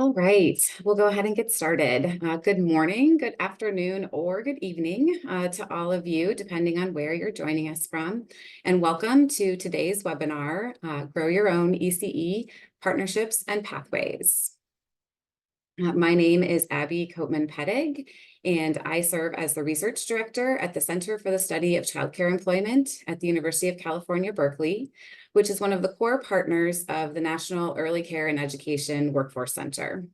All right, we'll go ahead and get started. Good morning, good afternoon, or good evening to all of you, depending on where you're joining us from. And welcome to today's webinar, Grow Your Own ECE Partnerships and Pathways. My name is Abby Coatman-Pedig, and I serve as the Research Director at the Center for the Study of Childcare Employment at the University of California, Berkeley, which is one of the core partners of the National Early Care and Education Workforce Center.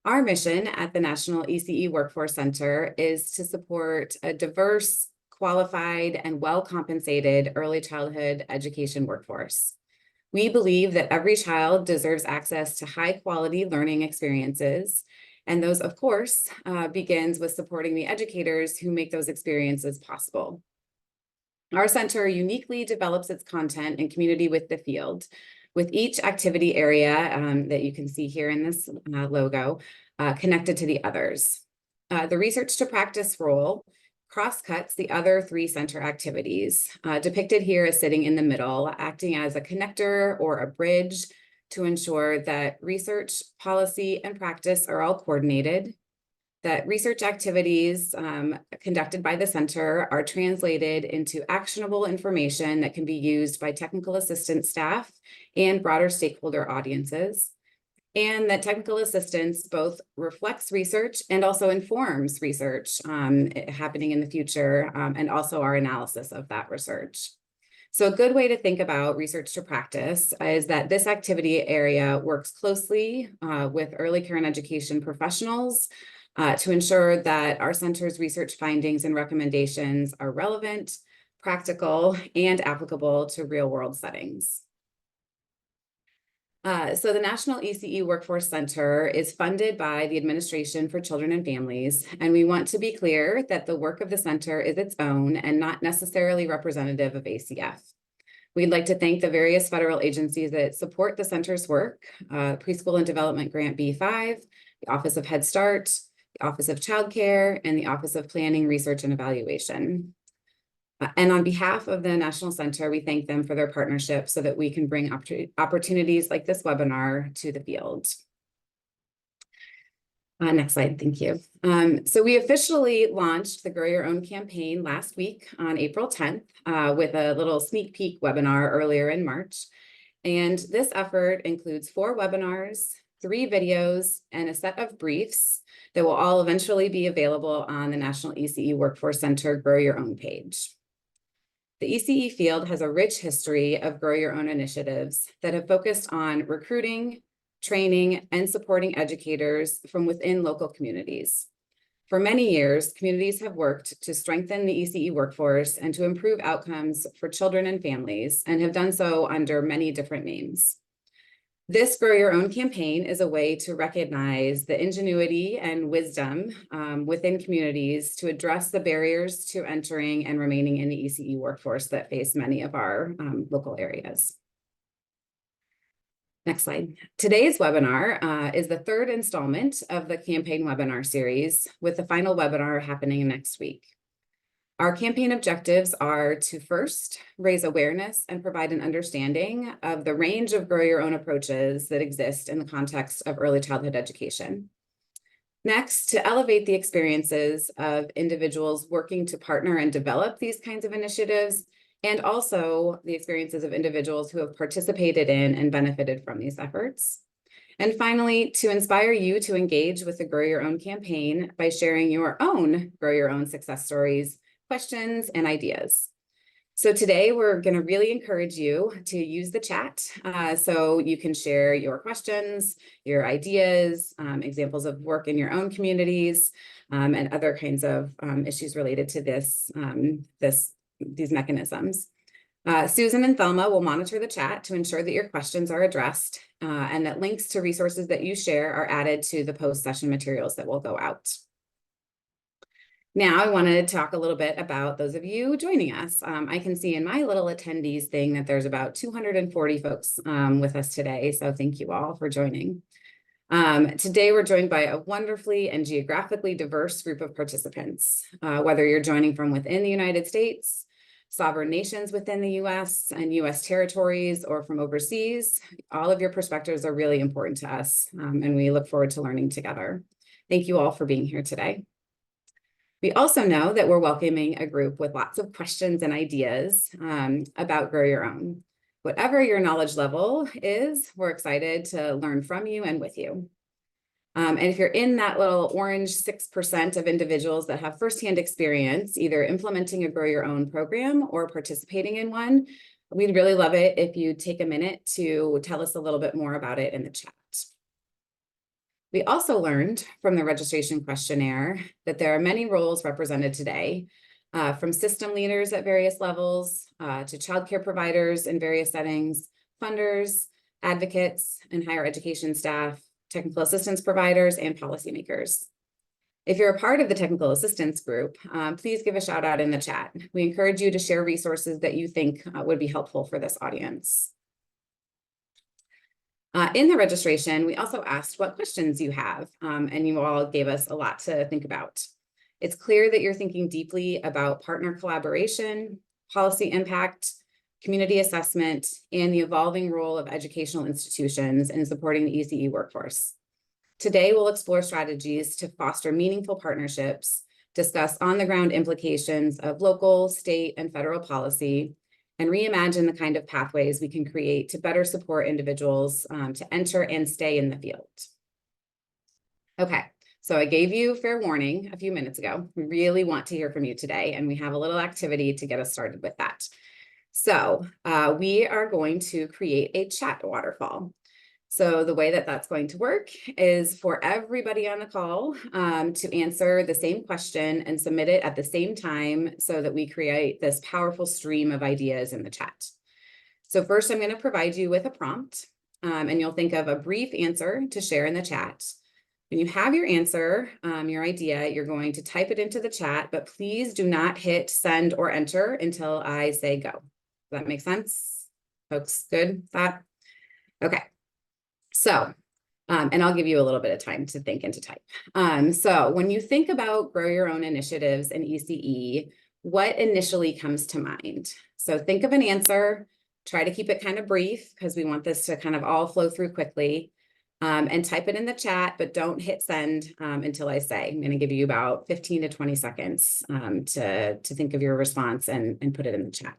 Our mission at the National ECE Workforce Center is to support a diverse, qualified, and well-compensated early childhood education workforce. We believe that every child deserves access to high-quality learning experiences, and those, of course, begins with supporting the educators who make those experiences possible. Our center uniquely develops its content in community with the field, with each activity area that you can see here in this logo connected to the others. The research to practice role cross-cuts the other three center activities, depicted here as sitting in the middle, acting as a connector or a bridge to ensure that research, policy, and practice are all coordinated, that research activities conducted by the center are translated into actionable information that can be used by technical assistance staff and broader stakeholder audiences, and that technical assistance both reflects research and also informs research happening in the future, and also our analysis of that research. So a good way to think about research to practice is that this activity area works closely with early care and education professionals to ensure that our center's research findings and recommendations are relevant, practical, and applicable to real-world settings. So the National ECE Workforce Center is funded by the Administration for Children and Families, and we want to be clear that the work of the center is its own and not necessarily representative of ACF. We'd like to thank the various federal agencies that support the center's work, Preschool and Development Grant B5, the Office of Head Start, the Office of Child Care, and the Office of Planning, Research, and Evaluation. And on behalf of the National Center, we thank them for their partnership so that we can bring opportunities like this webinar to the field. Next slide, thank you. So we officially launched the Grow Your Own campaign last week on April 10th with a little sneak peek webinar earlier in March. And this effort includes 4 webinars, 3 videos, and a set of briefs that will all eventually be available on the National ECE Workforce Center Grow Your Own page. The ECE field has a rich history of Grow Your Own initiatives that have focused on recruiting, training, and supporting educators from within local communities. For many years, communities have worked to strengthen the ECE workforce and to improve outcomes for children and families, and have done so under many different names. This Grow Your Own campaign is a way to recognize the ingenuity and wisdom within communities to address the barriers to entering and remaining in the ECE workforce that face many of our local areas. Next slide. Today's webinar is the 3rd installment of the campaign webinar series, with the final webinar happening next week. Our campaign objectives are to first raise awareness and provide an understanding of the range of Grow Your Own approaches that exist in the context of early childhood education. Next, to elevate the experiences of individuals working to partner and develop these kinds of initiatives, and also the experiences of individuals who have participated in and benefited from these efforts. And finally, to inspire you to engage with the Grow Your Own campaign by sharing your own Grow Your Own success stories, questions, and ideas. So today we're going to really encourage you to use the chat so you can share your questions, your ideas, examples of work in your own communities, and other kinds of issues related to these mechanisms. Susan and Thelma will monitor the chat to ensure that your questions are addressed and that links to resources that you share are added to the post-session materials that will go out. Now I want to talk a little bit about those of you joining us. I can see in my little attendees thing that there's about 240 folks with us today, so thank you all for joining. Today we're joined by a wonderfully and geographically diverse group of participants, whether you're joining from within the United States, sovereign nations within the US and US territories or from overseas. All of your perspectives are really important to us, and we look forward to learning together. Thank you all for being here today. We also know that we're welcoming a group with lots of questions and ideas about Grow Your Own. Whatever your knowledge level is, we're excited to learn from you and with you. And if you're in that little orange 6% of individuals that have firsthand experience, either implementing a Grow Your Own program or participating in one, we'd really love it if you take a minute to tell us a little bit more about it in the chat. We also learned from the registration questionnaire that there are many roles represented today, from system leaders at various levels to childcare providers in various settings, funders, advocates, and higher education staff, technical assistance providers, and policymakers. If you're a part of the technical assistance group, please give a shout out in the chat. We encourage you to share resources that you think would be helpful for this audience. In the registration, we also asked what questions you have, and you all gave us a lot to think about. It's clear that you're thinking deeply about partner collaboration, policy impact, community assessment, and the evolving role of educational institutions in supporting the ECE workforce. Today, we'll explore strategies to foster meaningful partnerships, discuss on-the-ground implications of local, state, and federal policy, and reimagine the kind of pathways we can create to better support individuals to enter and stay in the field. Okay, so I gave you fair warning a few minutes ago. We really want to hear from you today, and we have a little activity to get us started with that. So we are going to create a chat waterfall. So the way that that's going to work is for everybody on the call to answer the same question and submit it at the same time so that we create this powerful stream of ideas in the chat. So first, I'm going to provide you with a prompt, and you'll think of a brief answer to share in the chat. When you have your answer, your idea, you're going to type it into the chat, but please do not hit send or enter until I say go. Does that make sense? Folks, good with that? Okay. So, and I'll give you a little bit of time to think and to type. So when you think about Grow Your Own initiatives in ECE, what initially comes to mind? So think of an answer, try to keep it kind of brief because we want this to kind of all flow through quickly, and type it in the chat, but don't hit send until I say. I'm going to give you about 15 to 20 seconds to think of your response and put it in the chat.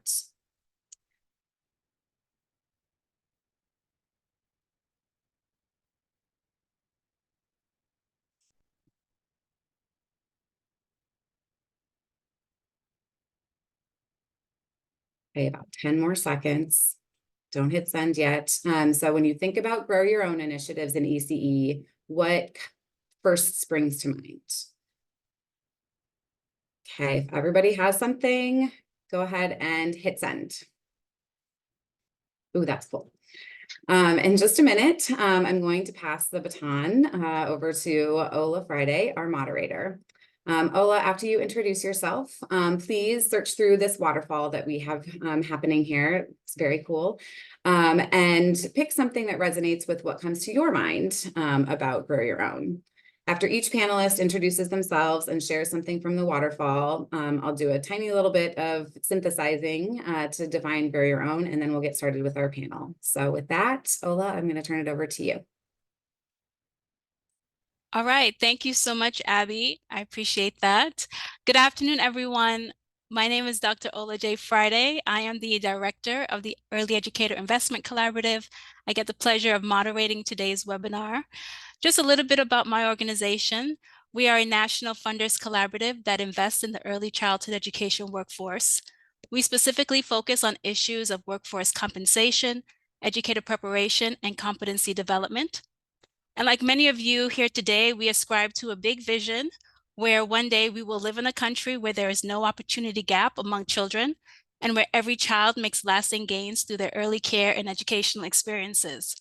Okay, about 10 more seconds. Don't hit send yet. So when you think about Grow Your Own initiatives in ECE, what first springs to mind? Okay, if everybody has something, go ahead and hit send. Ooh, that's cool. In just a minute, I'm going to pass the baton over to Ola Friday, our moderator. Ola, after you introduce yourself, please search through this waterfall that we have happening here. It's very cool. And pick something that resonates with what comes to your mind about Grow Your Own. After each panelist introduces themselves and shares something from the waterfall, I'll do a tiny little bit of synthesizing to define Grow Your Own, and then we'll get started with our panel. So with that, Ola, I'm going to turn it over to you. All right, thank you so much, Abby. I appreciate that. Good afternoon, everyone. My name is Dr. Ola J. Friday. I am the director of the Early Educator Investment Collaborative. I get the pleasure of moderating today's webinar. Just a little bit about my organization. We are a national funders collaborative that invests in the early childhood education workforce. We specifically focus on issues of workforce compensation, educator preparation, and competency development. And like many of you here today, we ascribe to a big vision where one day we will live in a country where there is no opportunity gap among children and where every child makes lasting gains through their early care and educational experiences.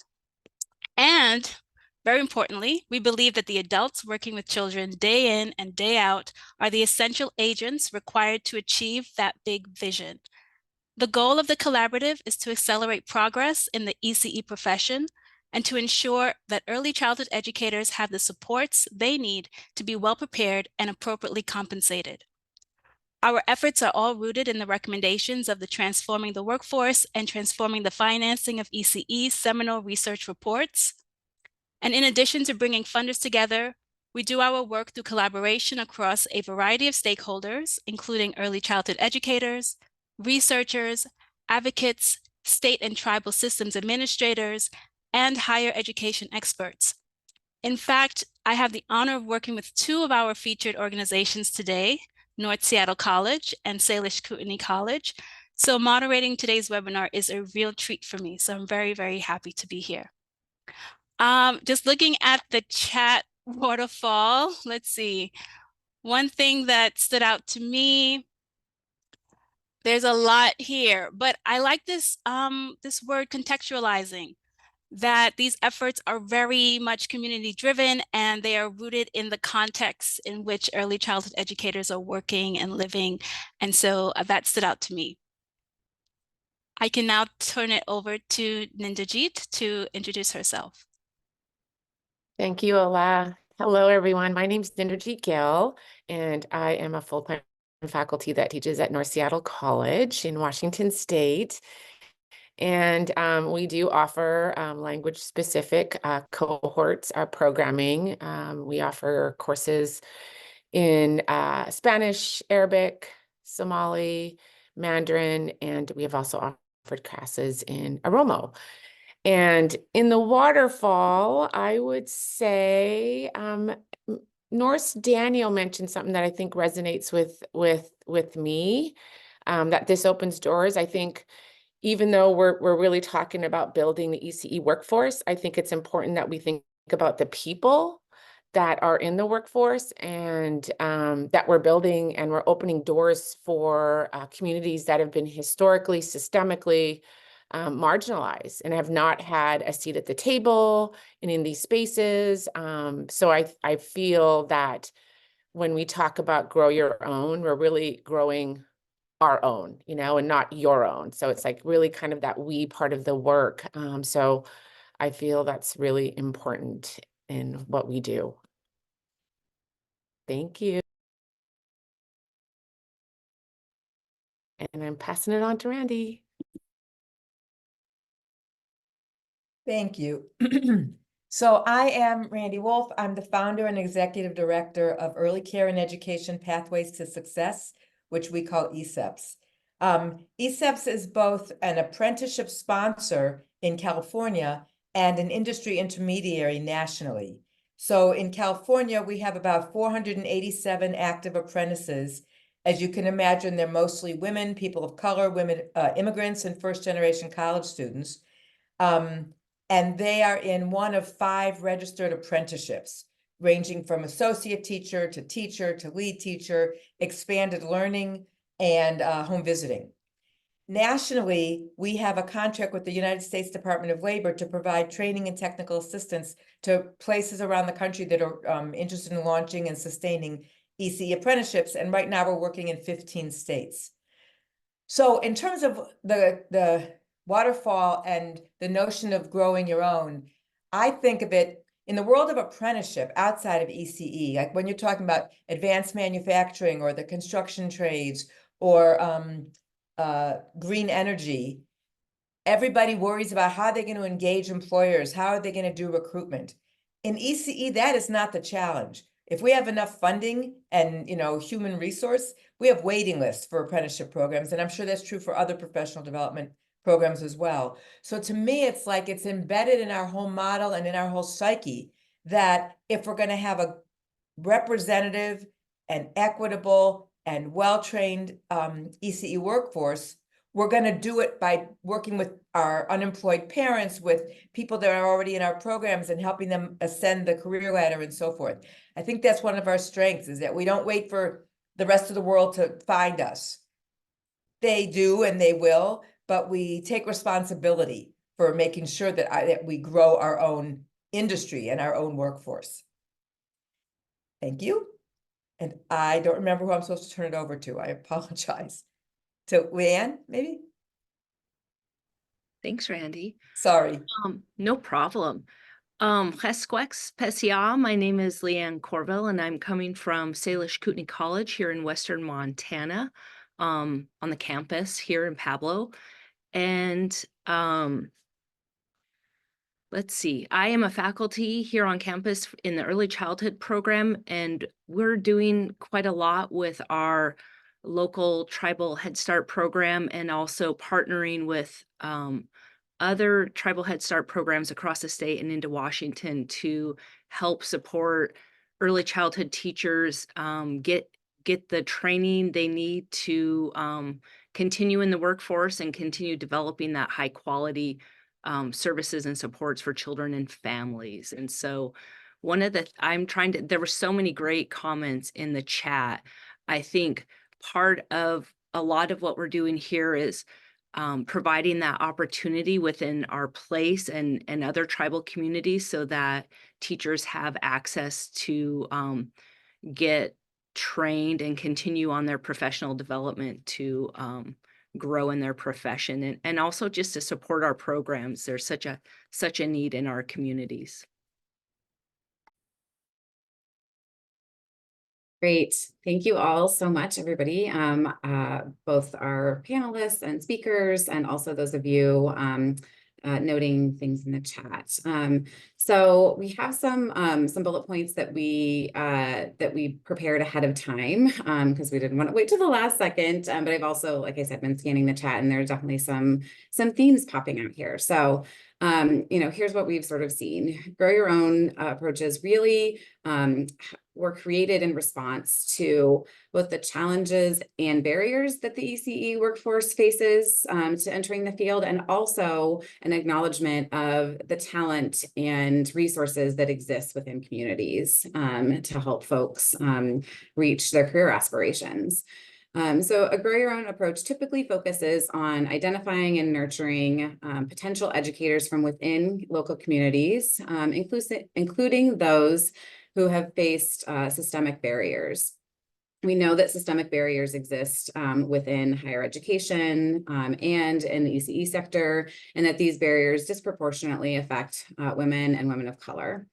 And very importantly, we believe that the adults working with children day in and day out are the essential agents required to achieve that big vision. The goal of the collaborative is to accelerate progress in the ECE profession and to ensure that early childhood educators have the supports they need to be well prepared and appropriately compensated. Our efforts are all rooted in the recommendations of the Transforming the Workforce and Transforming the Financing of ECE seminal research reports. And in addition to bringing funders together, we do our work through collaboration across a variety of stakeholders, including early childhood educators, researchers, advocates, state and tribal systems administrators, and higher education experts. In fact, I have the honor of working with two of our featured organizations today, North Seattle College and Salish Kootenai College. So moderating today's webinar is a real treat for me. So I'm very, very happy to be here. Just looking at the chat waterfall, let's see. One thing that stood out to me, there's a lot here, but I like this, this word contextualizing, that these efforts are very much community driven and they are rooted in the context in which early childhood educators are working and living. And so that stood out to me. I can now turn it over to Nindajit to introduce herself. Thank you, Ola. Hello, everyone. My name is Dinderjeet Gill, and I am a full-time faculty that teaches at North Seattle College in Washington State. And we do offer language-specific cohorts programming. We offer courses in Spanish, Arabic, Somali, Mandarin, and we have also offered classes in Oromo. And in the waterfall, I would say Norse Daniel mentioned something that I think resonates with me, that this opens doors. I think even though we're really talking about building the ECE workforce, I think it's important that we think about the people that are in the workforce and that we're building, and we're opening doors for communities that have been historically, systemically marginalized and have not had a seat at the table and in these spaces. So I feel that when we talk about grow your own, we're really growing our own, you know, and not your own. So it's like really kind of that we part of the work. So I feel that's really important in what we do. Thank you. And I'm passing it on to Randy. Thank you. So I am Randy Wolf. I'm the founder and executive director of Early Care and Education Pathways to Success, which we call ECEPS. ECEPS is both an apprenticeship sponsor in California and an industry intermediary nationally. So in California, we have about 487 active apprentices. As you can imagine, they're mostly women, people of color, women, immigrants, and first-generation college students. And they are in one of 5 registered apprenticeships, ranging from associate teacher to lead teacher, expanded learning, and home visiting. Nationally, we have a contract with the United States Department of Labor to provide training and technical assistance to places around the country that are interested in launching and sustaining ECE apprenticeships. And right now we're working in 15 states. So in terms of the waterfall and the notion of growing your own, I think of it in the world of apprenticeship outside of ECE, like when you're talking about advanced manufacturing or the construction trades or green energy, everybody worries about how they're going to engage employers, how are they going to do recruitment. In ECE, that is not the challenge. If we have enough funding and human resource, we have waiting lists for apprenticeship programs, and I'm sure that's true for other professional development programs as well. So to me, it's like it's embedded in our whole model and in our whole psyche that if we're going to have a representative and equitable and well-trained ECE workforce, we're going to do it by working with our unemployed parents, with people that are already in our programs and helping them ascend the career ladder and so forth. I think that's one of our strengths, is that we don't wait for the rest of the world to find us. They do and they will, but we take responsibility for making sure that we grow our own industry and our own workforce. Thank you. And I don't remember who I'm supposed to turn it over to. I apologize. To Leanne, maybe? Thanks, Randy. Sorry. No problem. Chesquex Pesia. My name is Leanne Corville, and I'm coming from Salish Kootenai College here in Western Montana, on the campus here in Pablo. And let's see, I am a faculty here on campus in the early childhood program, and we're doing quite a lot with our local tribal Head Start program and also partnering with other tribal Head Start programs across the state and into Washington to help support early childhood teachers get the training they need to continue in the workforce and continue developing that high quality services and supports for children and families. And so there were so many great comments in the chat. I think part of a lot of what we're doing here is providing that opportunity within our place and other tribal communities so that teachers have access to get trained and continue on their professional development to grow in their profession and also just to support our programs. There's such a need in our communities. Great. Thank you all so much, everybody, both our panelists and speakers, and also those of you noting things in the chat. So we have some bullet points that we prepared ahead of time because we didn't want to wait till the last second. But I've also, like I said, been scanning the chat, and there are definitely some themes popping out here. So here's what we've sort of seen. Grow Your Own approaches really were created in response to both the challenges and barriers that the ECE workforce faces to entering the field, and also an acknowledgement of the talent and resources that exist within communities to help folks reach their career aspirations. So a Grow Your Own approach typically focuses on identifying and nurturing potential educators from within local communities, including those who have faced systemic barriers. We know that systemic barriers exist within higher education and in the ECE sector, and that these barriers disproportionately affect women and women of color.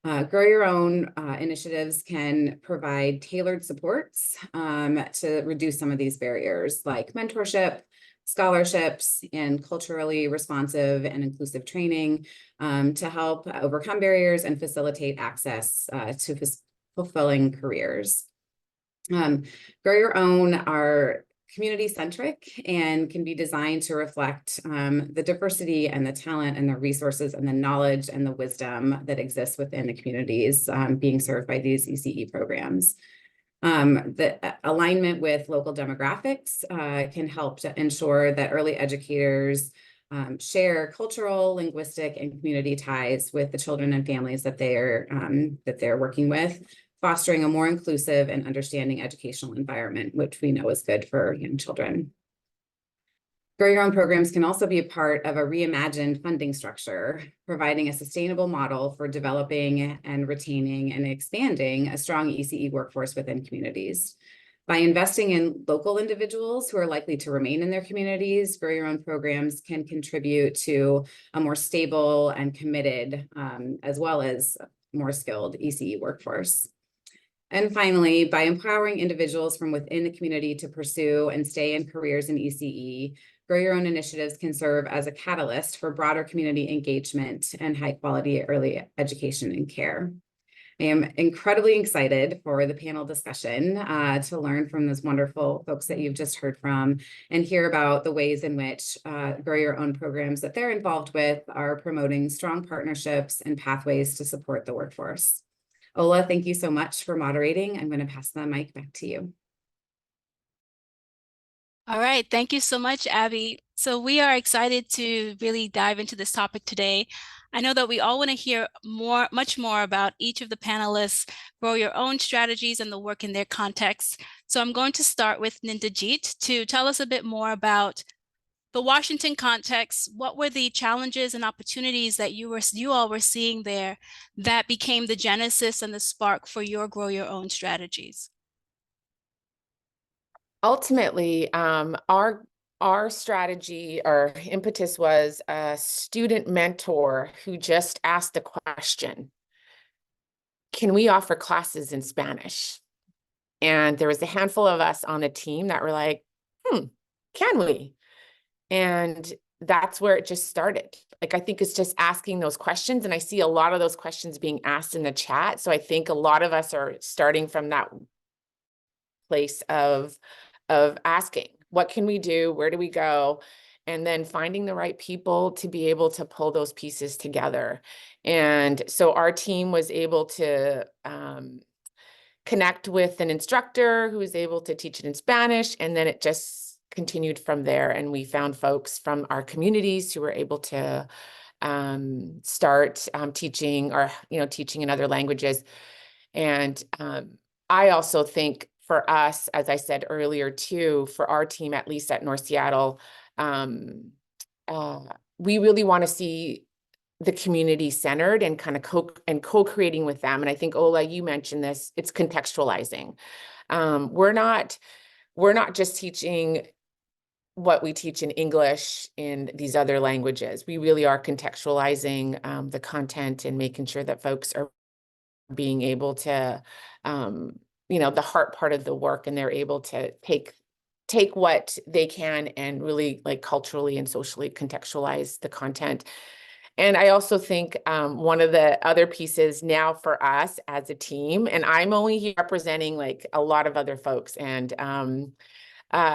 Grow Your Own initiatives can provide tailored supports to reduce some of these barriers, like mentorship, scholarships, and culturally responsive and inclusive training to help overcome barriers and facilitate access to fulfilling careers. Grow Your Own are community-centric and can be designed to reflect the diversity and the talent and the resources and the knowledge and the wisdom that exists within the communities being served by these ECE programs. The alignment with local demographics can help to ensure that early educators share cultural, linguistic, and community ties with the children and families that they're working with, fostering a more inclusive and understanding educational environment, which we know is good for young children. Grow Your Own programs can also be a part of a reimagined funding structure, providing a sustainable model for developing and retaining and expanding a strong ECE workforce within communities. By investing in local individuals who are likely to remain in their communities, Grow Your Own programs can contribute to a more stable and committed, as well as more skilled ECE workforce. And finally, by empowering individuals from within the community to pursue and stay in careers in ECE, Grow Your Own initiatives can serve as a catalyst for broader community engagement and high quality early education and care. I am incredibly excited for the panel discussion to learn from those wonderful folks that you've just heard from and hear about the ways in which Grow Your Own programs that they're involved with are promoting strong partnerships and pathways to support the workforce. Ola, thank you so much for moderating. I'm going to pass the mic back to you. All right, thank you so much, Abby. So we are excited to really dive into this topic today. I know that we all want to hear much more about each of the panelists, Grow Your Own strategies and the work in their context. So I'm going to start with Nindajit to tell us a bit more about the Washington context. What were the challenges and opportunities that you all were seeing there that became the genesis and the spark for your Grow Your Own strategies? Ultimately, our Our strategy, our impetus was a student mentor who just asked a question. Can we offer classes in Spanish? And there was a handful of us on the team that were like, can we? And that's where it just started. Like, I think it's just asking those questions. And I see a lot of those questions being asked in the chat. So I think a lot of us are starting from that place of asking, what can we do? Where do we go? And then finding the right people to be able to pull those pieces together. And so our team was able to connect with an instructor who was able to teach it in Spanish. And then it just continued from there. And we found folks from our communities who were able to start teaching, or, teaching in other languages. And I also think for us, as I said earlier too, for our team, at least at North Seattle, we really want to see the community centered and kind of co-creating with them. And I think, Ola, you mentioned this, it's contextualizing. We're not just teaching what we teach in English in these other languages. We really are contextualizing the content and making sure that folks are being able to, the heart part of the work, and they're able to take what they can and really like culturally and socially contextualize the content. And I also think one of the other pieces now for us as a team, and I'm only here representing like a lot of other folks, and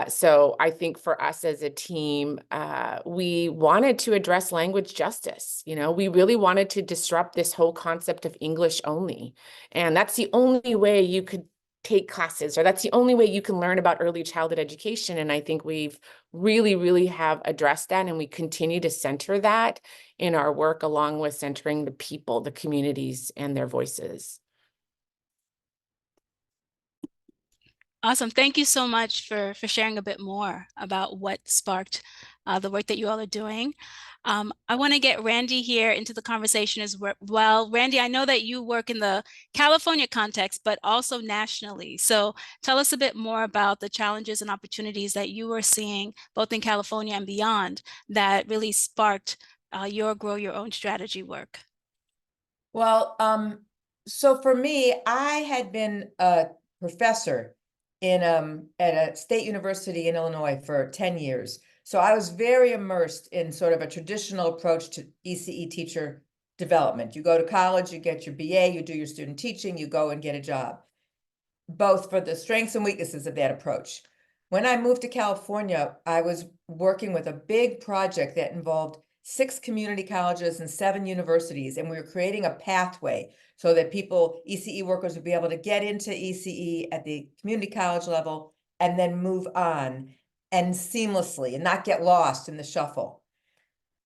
so I think for us as a team, we wanted to address language justice. We really wanted to disrupt this whole concept of English only. And that's the only way you could take classes, or that's the only way you can learn about early childhood education. And I think we've really, really have addressed that. And we continue to center that in our work, along with centering the people, the communities, and their voices. Awesome. Thank you so much for sharing a bit more about what sparked the work that you all are doing. I want to get Randy here into the conversation as well. Randy, I know that you work in the California context, but also nationally. So tell us a bit more about the challenges and opportunities that you are seeing both in California and beyond that really sparked your Grow Your Own strategy work. Well, so for me, I had been a professor at a state university in Illinois for 10 years. So I was very immersed in sort of a traditional approach to ECE teacher development. You go to college, you get your BA, you do your student teaching, you go and get a job, both for the strengths and weaknesses of that approach. When I moved to California, I was working with a big project that involved 6 community colleges and 7 universities, and we were creating a pathway so that ECE workers would be able to get into ECE at the community college level and then move on and seamlessly and not get lost in the shuffle.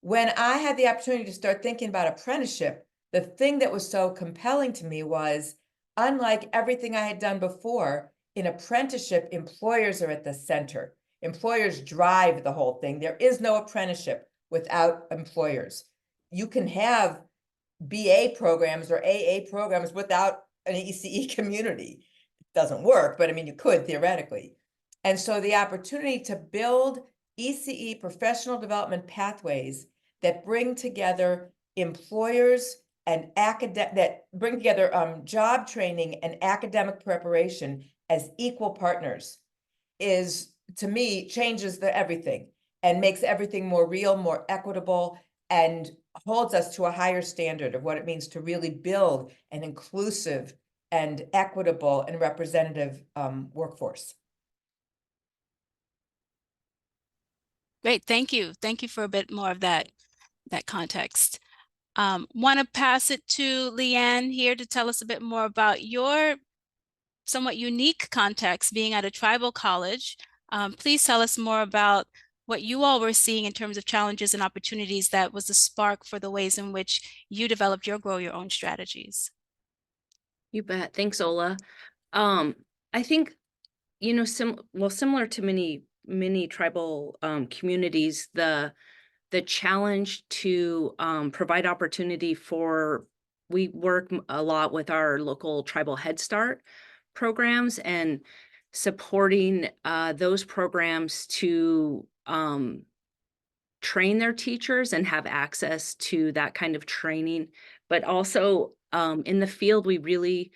When I had the opportunity to start thinking about apprenticeship, the thing that was so compelling to me was, unlike everything I had done before, in apprenticeship, employers are at the center. Employers drive the whole thing. There is no apprenticeship without employers. You can have BA programs or AA programs without an ECE community. It doesn't work, but I mean, you could theoretically. And so the opportunity to build ECE professional development pathways that bring together employers and that bring together job training and academic preparation as equal partners is, to me, changes everything and makes everything more real, more equitable, and holds us to a higher standard of what it means to really build an inclusive and equitable and representative workforce. Great, thank you. Thank you for a bit more of that context. Want to pass it to Leanne here to tell us a bit more about your somewhat unique context being at a tribal college. Please tell us more about what you all were seeing in terms of challenges and opportunities that was the spark for the ways in which you developed your Grow Your Own strategies. You bet. Thanks, Ola. I think, similar to many tribal communities, the challenge to provide opportunity we work a lot with our local tribal Head Start programs and supporting those programs to train their teachers and have access to that kind of training. But also in the field, we really,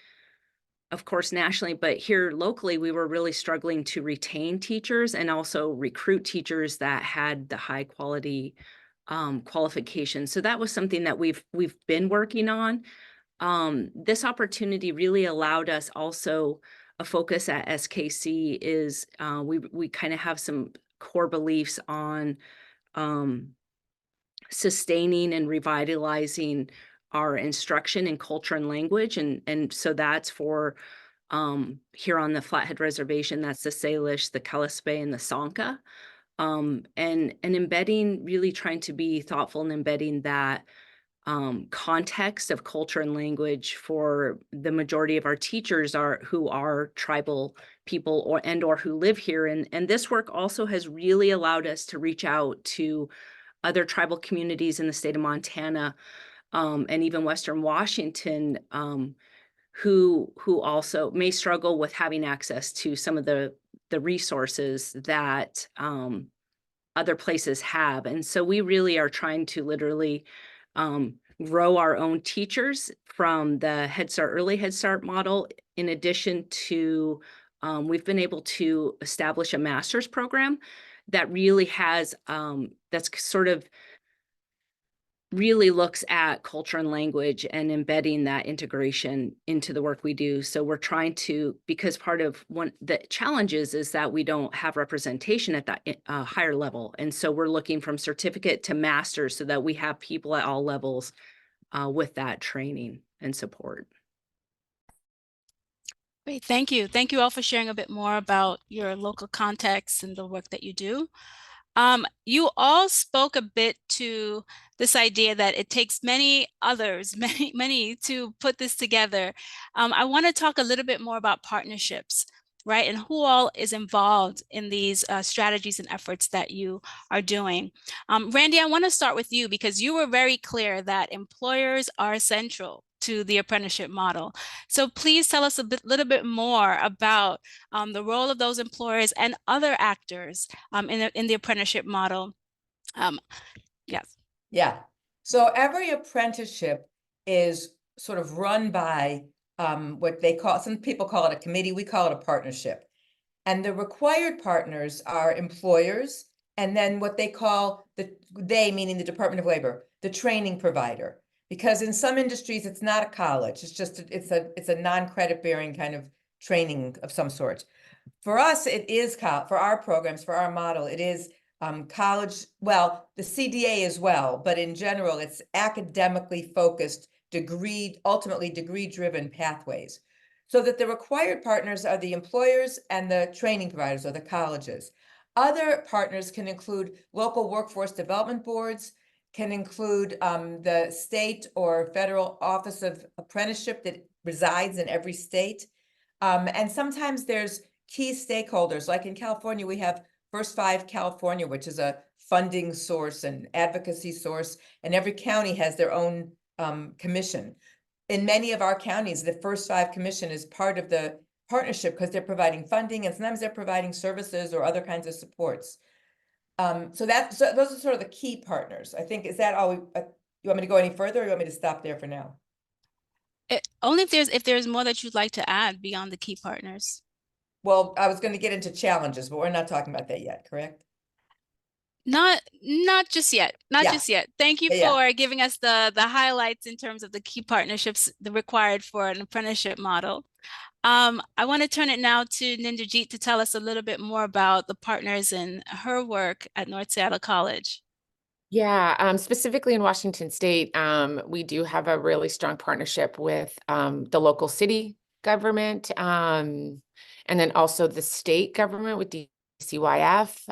of course, nationally, but here locally, we were really struggling to retain teachers and also recruit teachers that had the high quality qualifications. So that was something that we've been working on. This opportunity really allowed us also a focus at SKC is we kind of have some core beliefs on sustaining and revitalizing our instruction in culture and language. And so that's for here on the Flathead Reservation, that's the Salish, the Kalispel, and the Sanka. And embedding, really trying to be thoughtful and embedding that context of culture and language for the majority of our teachers who are tribal people or who live here. And this work also has really allowed us to reach out to other tribal communities in the state of Montana and even Western Washington who also may struggle with having access to some of the resources that other places have. And so we really are trying to literally grow our own teachers from the Head Start, early Head Start model. In addition to, we've been able to establish a master's program that really has, that's sort of really looks at culture and language and embedding that integration into the work we do. So we're trying to, because part of one the challenges is that we don't have representation at that higher level. And so we're looking from certificate to master's so that we have people at all levels with that training and support. Great, thank you. Thank you all for sharing a bit more about your local context and the work that you do. You all spoke a bit to this idea that it takes many others, many to put this together. I want to talk a little bit more about partnerships, right? And who all is involved in these strategies and efforts that you are doing. Randy, I want to start with you because you were very clear that employers are central to the apprenticeship model. So please tell us little bit more about the role of those employers and other actors in the apprenticeship model. Yes. Yeah. So every apprenticeship is sort of run by what they call, some people call it a committee, we call it a partnership. And the required partners are employers, and then what they call they meaning the Department of Labor, the training provider. Because in some industries, it's not a college, it's just, it's a non-credit bearing kind of training of some sort. For us, it is, for our programs, for our model, it is college, well, the CDA as well, but in general, it's academically focused, ultimately degree-driven pathways. So that the required partners are the employers and the training providers or the colleges. Other partners can include local workforce development boards, can include the state or federal office of apprenticeship that resides in every state. And sometimes there's key stakeholders, like in California, we have First Five California, which is a funding source and advocacy source, and every county has their own commission. In many of our counties, the First Five Commission is part of the partnership because they're providing funding and sometimes they're providing services or other kinds of supports. So those are sort of the key partners. I think, is that all you want me to go any further or you want me to stop there for now? Only if there's more that you'd like to add beyond the key partners. Well, I was going to get into challenges, but we're not talking about that yet, correct? Not just yet. Not Yeah. just yet. Thank you Yeah. for giving us the highlights in terms of the key partnerships required for an apprenticeship model. I want to turn it now to Ninderjeet to tell us a little bit more about the partners in her work at North Seattle College. Yeah, specifically in Washington State, we do have a really strong partnership with the local city government, and then also the state government with DCYF,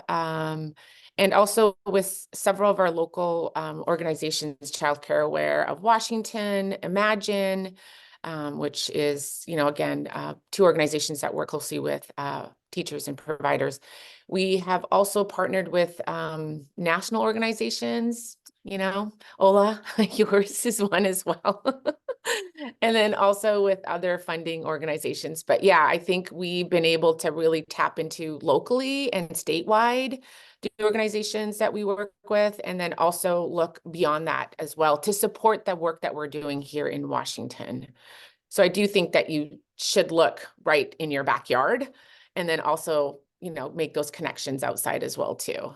and also with several of our local organizations, Child Care Aware of Washington, Imagine, which is, again, two organizations that work closely with teachers and providers. We have also partnered with national organizations you know, Ola, yours is one as well. And then also with other funding organizations. But yeah, I think we've been able to really tap into locally and statewide the organizations that we work with, and then also look beyond that as well to support the work that we're doing here in Washington. So I do think that you should look right in your backyard and then also, you know, make those connections outside as well too.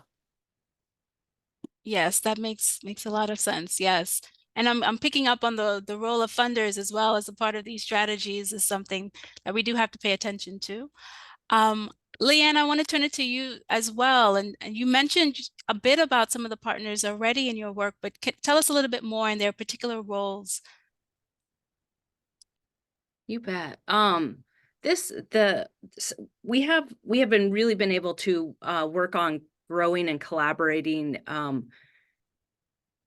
Yes, that makes a lot of sense. Yes. And I'm picking up on the role of funders as well as a part of these strategies is something that we do have to pay attention to. Um, Leanne, I want to turn it to you as well. And you mentioned a bit about some of the partners already in your work, but tell us a little bit more in their particular roles. You bet. We have really been able to work on growing and collaborating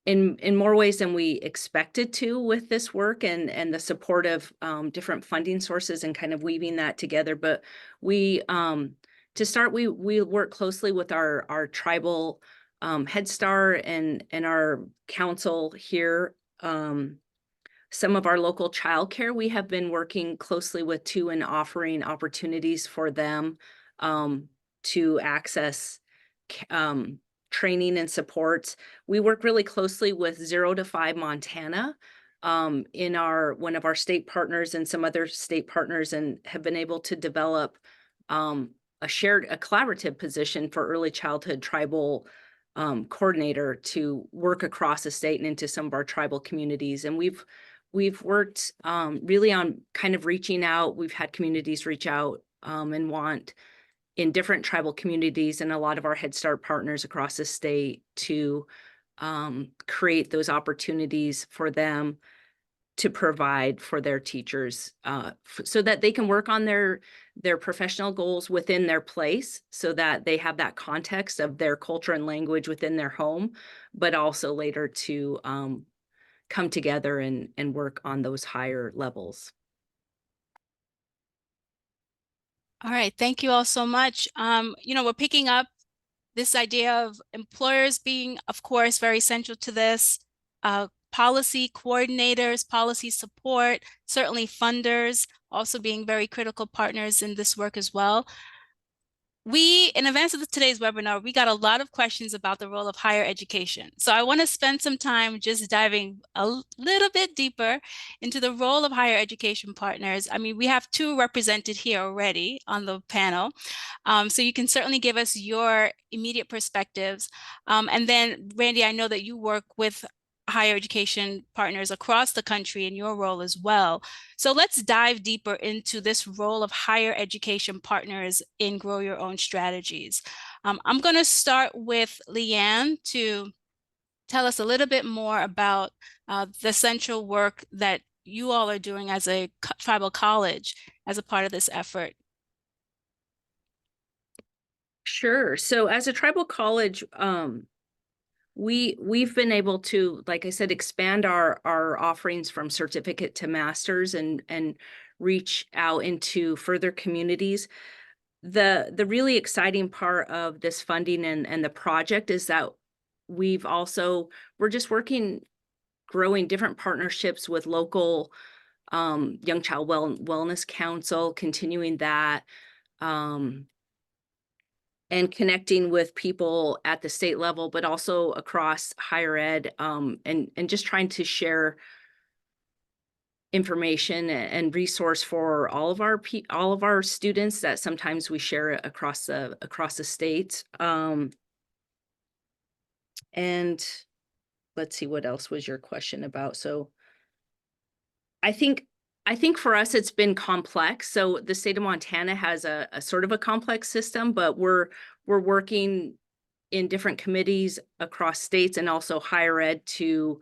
in more ways than we expected to with this work and the support of different funding sources and kind of weaving that together. But we to start, we work closely with our tribal Head Start and our council here. Some of our local childcare, we have been working closely with too and offering opportunities for them to access training and supports. We work really closely with 0 to 5 Montana in one of our state partners and some other state partners, and have been able to develop a collaborative position for early childhood tribal coordinator to work across the state and into some of our tribal communities. And we've worked really on kind of reaching out. We've had communities reach out and want in different tribal communities and a lot of our Head Start partners across the state to create those opportunities for them to provide for their teachers so that they can work on their professional goals within their place, so that they have that context of their culture and language within their home, but also later to come together and work on those higher levels. All right, thank you all so much. We're picking up this idea of employers being, of course, very central to this, policy coordinators, policy support, certainly funders also being very critical partners in this work as well. In advance of today's webinar, we got a lot of questions about the role of higher education. So I want to spend some time just diving a little bit deeper into the role of higher education partners. I mean, we have 2 represented here already on the panel. So you can certainly give us your immediate perspectives. And then, Randy, I know that you work with higher education partners across the country in your role as well. So let's dive deeper into this role of higher education partners in Grow Your Own Strategies. I'm going to start with Leanne to tell us a little bit more about the central work that you all are doing as a tribal college as a part of this effort. Sure. So as a tribal college, we've been able to, like I said, expand our offerings from certificate to masters and reach out into further communities. The really exciting part of this funding and the project is that we're just growing different partnerships with local Young Child Wellness Council, continuing that. And connecting with people at the state level, but also across higher ed, and just trying to share information and resource for all of our students that sometimes we share across the state. And let's see, what else was your question about? So I think for us, it's been complex. So the state of Montana has a sort of a complex system, but we're working in different committees across states and also higher ed to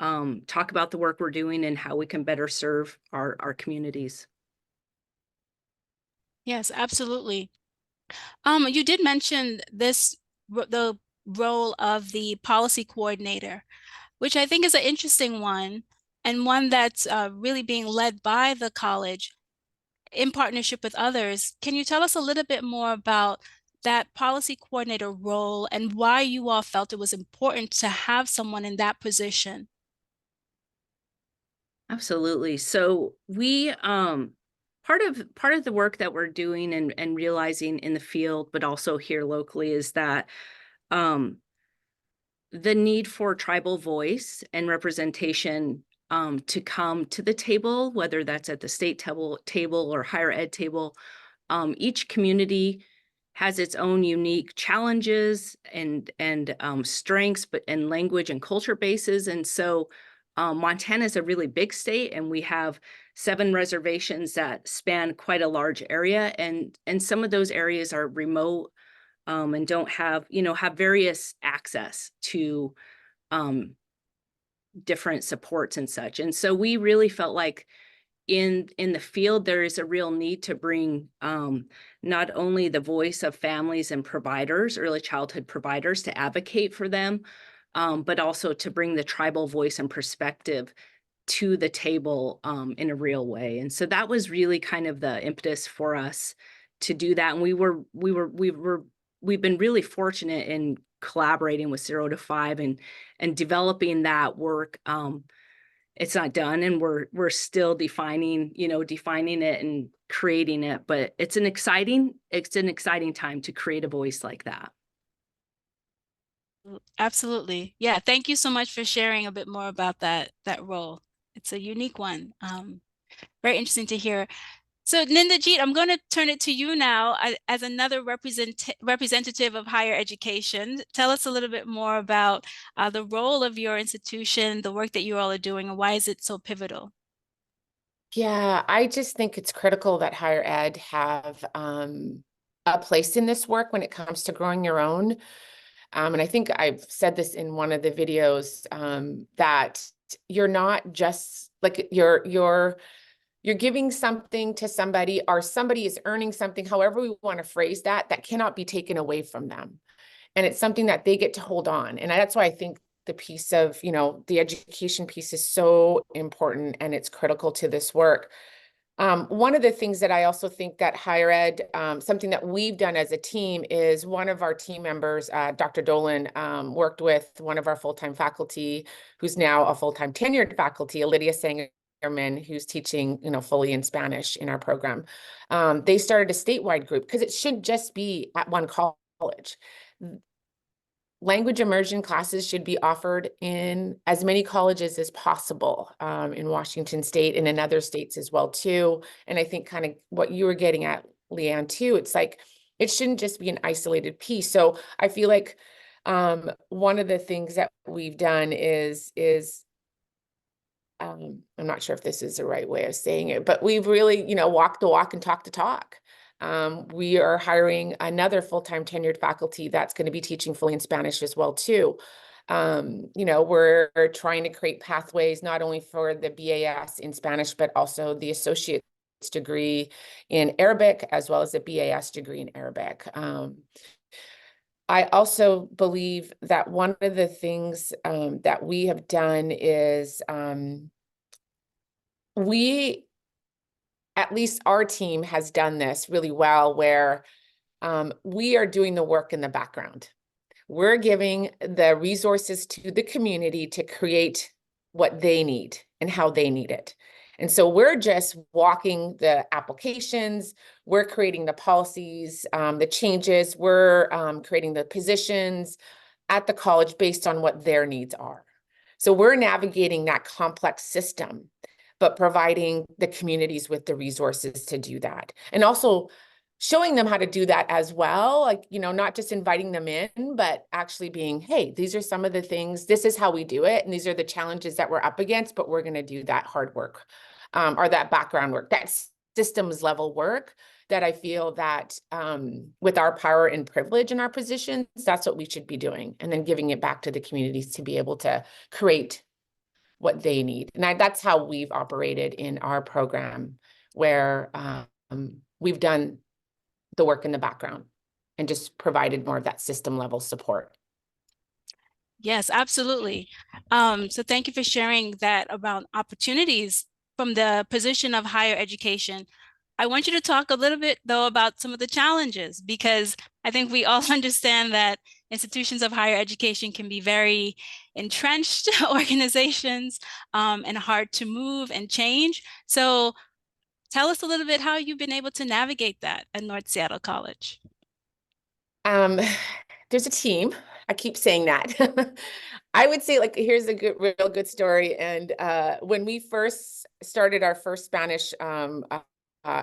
talk about the work we're doing and how we can better serve our communities. Yes, absolutely. You did mention the role of the policy coordinator, which I think is an interesting one, and one that's really being led by the college in partnership with others. Can you tell us a little bit more about that policy coordinator role and why you all felt it was important to have someone in that position. Absolutely. So we part of the work that we're doing and realizing in the field, but also here locally, is that um the need for tribal voice and representation to come to the table, whether that's at the state table or higher ed table. Each community has its own unique challenges and strengths, but and language and culture bases. And so Montana is a really big state, and we have 7 reservations that span quite a large area, and some of those areas are remote and don't have, have various access to um, different supports and such. And so we really felt like in the field, there is a real need to bring not only the voice of families and providers, early childhood providers, to advocate for them, but also to bring the tribal voice and perspective to the table in a real way. And so that was really kind of the impetus for us to do that. And we've been really fortunate in collaborating with 0 to 5 and developing that work. It's not done, and we're still defining it and creating it, but it's an exciting time to create a voice like that. Absolutely. Yeah. Thank you so much for sharing a bit more about that role. It's a unique one. Very interesting to hear. So Nindajit, I'm going to turn it to you now as another representative of higher education. Tell us a little bit more about the role of your institution, the work that you all are doing, and why is it so pivotal? Yeah, I just think it's critical that higher ed have a place in this work when it comes to growing your own. And I think I've said this in one of the videos that you're not just like you're giving something to somebody, or somebody is earning something, however we want to phrase that, that cannot be taken away from them. And it's something that they get to hold on. And that's why I think the piece of, the education piece is so important, and it's critical to this work. One of the things that I also think that higher ed, something that we've done as a team, is one of our team members, Dr. Dolan, worked with one of our full-time faculty, who's now a full-time tenured faculty, Lydia Sangerman, who's teaching, fully in Spanish in our program. They started a statewide group because it shouldn't just be at one college. Language immersion classes should be offered in as many colleges as possible in Washington State and in other states as well too. And I think kind of what you were getting at, Leanne, too, it's like it shouldn't just be an isolated piece. So I feel like one of the things that we've done is I'm not sure if this is the right way of saying it, but we've really, walked the walk and talked the talk. We are hiring another full-time tenured faculty that's going to be teaching fully in Spanish as well too. We're trying to create pathways not only for the BAS in Spanish, but also the associate's degree in Arabic, as well as the BAS degree in Arabic. I also believe that one of the things that we have done is at least our team has done this really well, where we are doing the work in the background. We're giving the resources to the community to create what they need and how they need it. And so we're just walking the applications, we're creating the policies, the changes, we're creating the positions at the college based on what their needs are. So we're navigating that complex system, but providing the communities with the resources to do that. And also showing them how to do that as well, like, not just inviting them in, but actually being, hey, these are some of the things, this is how we do it, and these are the challenges that we're up against, but we're going to do that hard work, or that background work, that systems level work that I feel that with our power and privilege in our positions, that's what we should be doing, and then giving it back to the communities to be able to create what they need. And that's how we've operated in our program, where we've done the work in the background and just provided more of that system level support. Yes, absolutely. So thank you for sharing that about opportunities from the position of higher education. I want you to talk a little bit, though, about some of the challenges, because I think we all understand that institutions of higher education can be very entrenched organizations, and hard to move and change. So tell us a little bit how you've been able to navigate that at North Seattle College. Um, there's a team. I keep saying that. I would say, like, here's a real good story. And when we first started our first Spanish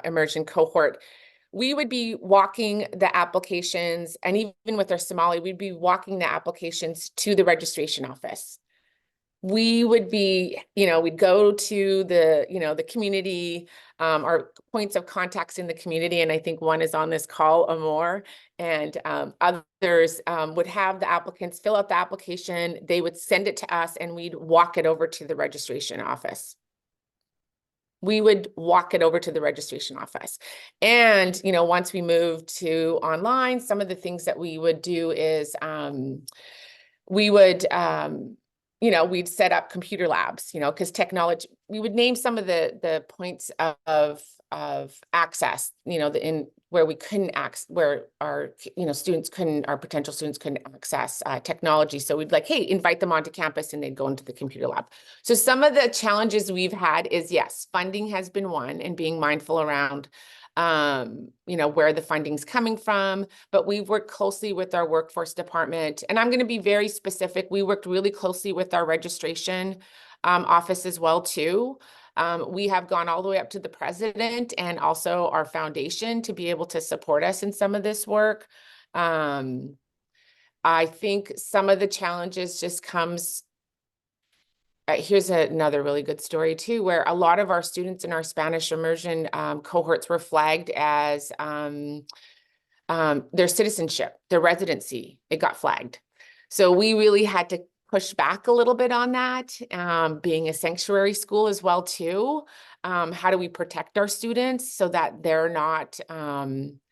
immersion cohort, we would be walking the applications, and even with our Somali, we'd be walking the applications to the registration office. We would be, we'd go to the, the community, our points of contacts in the community. And I think one is on this call, Amor, and others would have the applicants fill out the application. They would send it to us and we'd walk it over to the registration office. We would walk it over to the registration office. And, once we moved to online, some of the things that we would do is we would, we'd set up computer labs, because technology, we would name some of the points of access, in where we couldn't access, where our, our potential students couldn't access technology. So we'd like, hey, invite them onto campus and they'd go into the computer lab. So some of the challenges we've had is, yes, funding has been one, and being mindful around where the funding's coming from, but we've worked closely with our workforce department. And I'm going to be very specific. We worked really closely with our registration office as well, too. We have gone all the way up to the president and also our foundation to be able to support us in some of this work. I think some of the challenges just comes. Here's another really good story too, where a lot of our students in our Spanish immersion cohorts were flagged as their citizenship, their residency. It got flagged. So we really had to push back a little bit on that, being a sanctuary school as well too. How do we protect our students so that they're not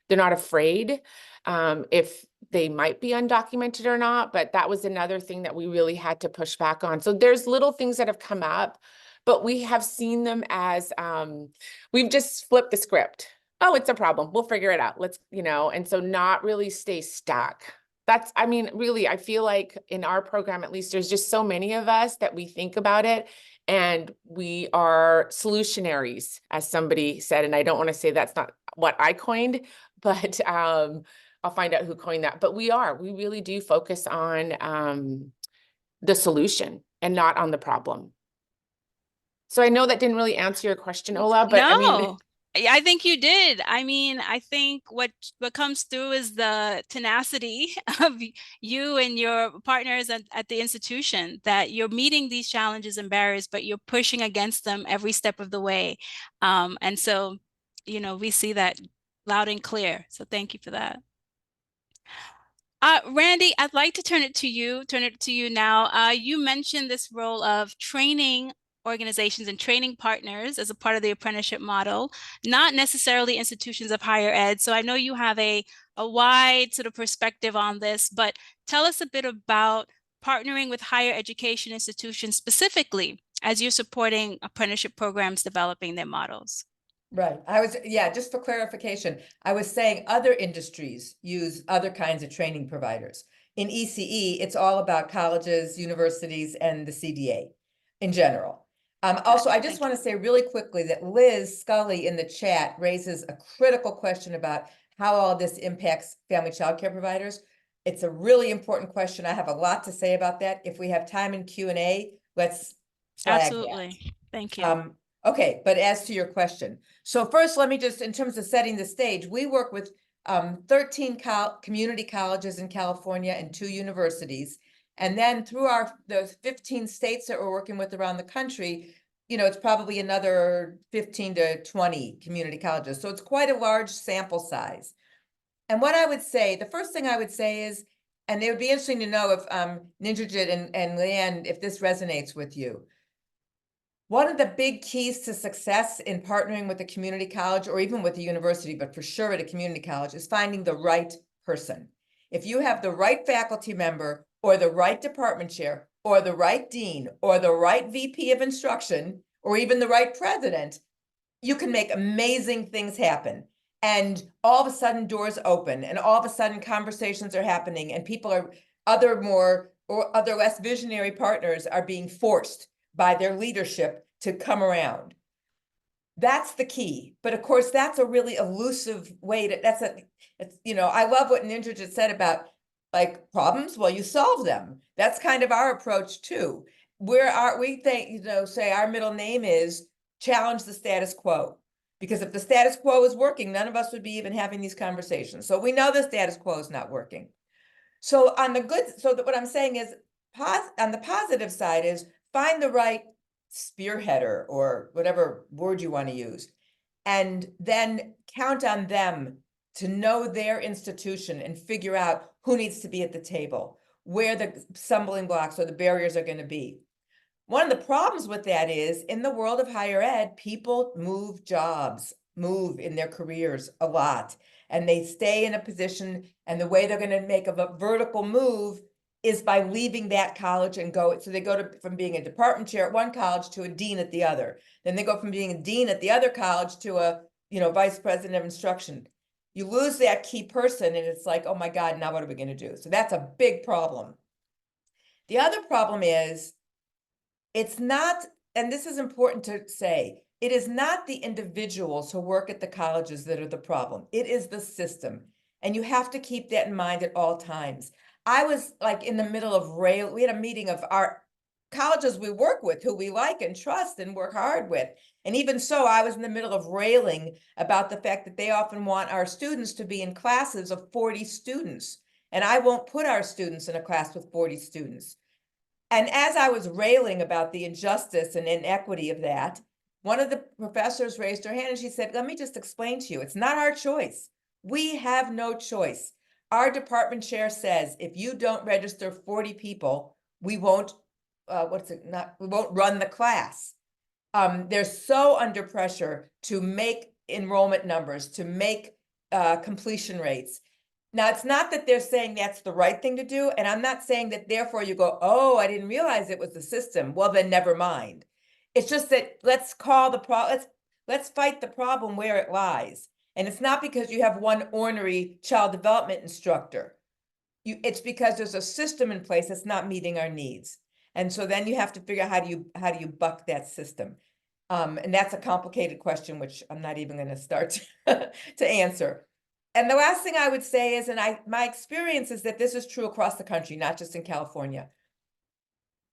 afraid if they might be undocumented or not? But that was another thing that we really had to push back on. So there's little things that have come up, but we have seen them as we've just flipped the script. Oh, it's a problem. We'll figure it out. Let's, and so not really stay stuck. Really, I feel like in our program, at least, there's just so many of us that we think about it and we are solutionaries, as somebody said, and I don't want to say that's not what I coined, but I'll find out who coined that. But we really do focus on the solution and not on the problem. So I know that didn't really answer your question, Ola, but no. I think you did. I think what comes through is the tenacity of you and your partners at the institution, that you're meeting these challenges and barriers, but you're pushing against them every step of the way. And so, we see that loud and clear. So thank you for that. Randy, I'd like to turn it to you now. You mentioned this role of training organizations and training partners as a part of the apprenticeship model, not necessarily institutions of higher ed. So I know you have a wide sort of perspective on this, but tell us a bit about partnering with higher education institutions specifically as you're supporting apprenticeship programs developing their models. Right. Just for clarification, I was saying other industries use other kinds of training providers. In ECE, it's all about colleges, universities, and the CDA in general. Also, I just want to say really quickly that Liz Scully in the chat raises a critical question about how all this impacts family childcare providers. It's a really important question. I have a lot to say about that. If we have time in Q&A, let's flag Absolutely. that. Thank you. Okay, but as to your question, so first, let me just, in terms of setting the stage, we work with 13 community colleges in California and 2 universities. And then through the 15 states that we're working with around the country, it's probably another 15 to 20 community colleges. So it's quite a large sample size. And what I would say, the first thing I would say is, and it would be interesting to know if Ninjajit and Leanne, if this resonates with you. One of the big keys to success in partnering with a community college or even with a university, but for sure at a community college, is finding the right person. If you have the right faculty member or the right department chair or the right dean or the right VP of instruction or even the right president, you can make amazing things happen. And all of a sudden doors open and all of a sudden conversations are happening and people are other less visionary partners are being forced by their leadership to come around. That's the key. But of course, that's a really elusive way to, I love what Ninja just said about like problems. Well, you solve them. That's kind of our approach too. We think, say our middle name is challenge the status quo. Because if the status quo is working, none of us would be even having these conversations. So we know the status quo is not working. So what I'm saying is, on the positive side is find the right spearheader or whatever word you want to use, and then count on them to know their institution and figure out who needs to be at the table, where the stumbling blocks or the barriers are going to be. One of the problems with that is in the world of higher ed, people move jobs, move in their careers a lot, and they stay in a position. And the way they're going to make a vertical move is by leaving that college and go. So they go from being a department chair at one college to a dean at the other. Then they go from being a dean at the other college to a, vice president of instruction. You lose that key person and it's like, oh my God, now what are we going to do? So that's a big problem. The other problem is, it's not, and this is important to say, it is not the individuals who work at the colleges that are the problem. It is the system. And you have to keep that in mind at all times. I was like in the middle of we had a meeting of our colleges we work with, who we like and trust and work hard with. And even so, I was in the middle of railing about the fact that they often want our students to be in classes of 40 students. And I won't put our students in a class with 40 students. And as I was railing about the injustice and inequity of that, one of the professors raised her hand and she said, let me just explain to you, it's not our choice. We have no choice. Our department chair says, if you don't register 40 people, we won't, we won't run the class. They're so under pressure to make enrollment numbers, to make completion rates. Now, it's not that they're saying that's the right thing to do. And I'm not saying that therefore you go, oh, I didn't realize it was the system. Well, then never mind. It's just that let's call the problem, let's fight the problem where it lies. And it's not because you have one ornery child development instructor. It's because there's a system in place that's not meeting our needs. And so then you have to figure out how do you buck that system? And that's a complicated question, which I'm not even going to start to answer. And the last thing I would say is, my experience is that this is true across the country, not just in California.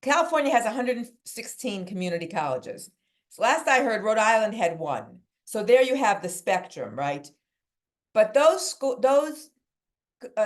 California has 116 community colleges. So last I heard, Rhode Island had 1. So there you have the spectrum, right? But those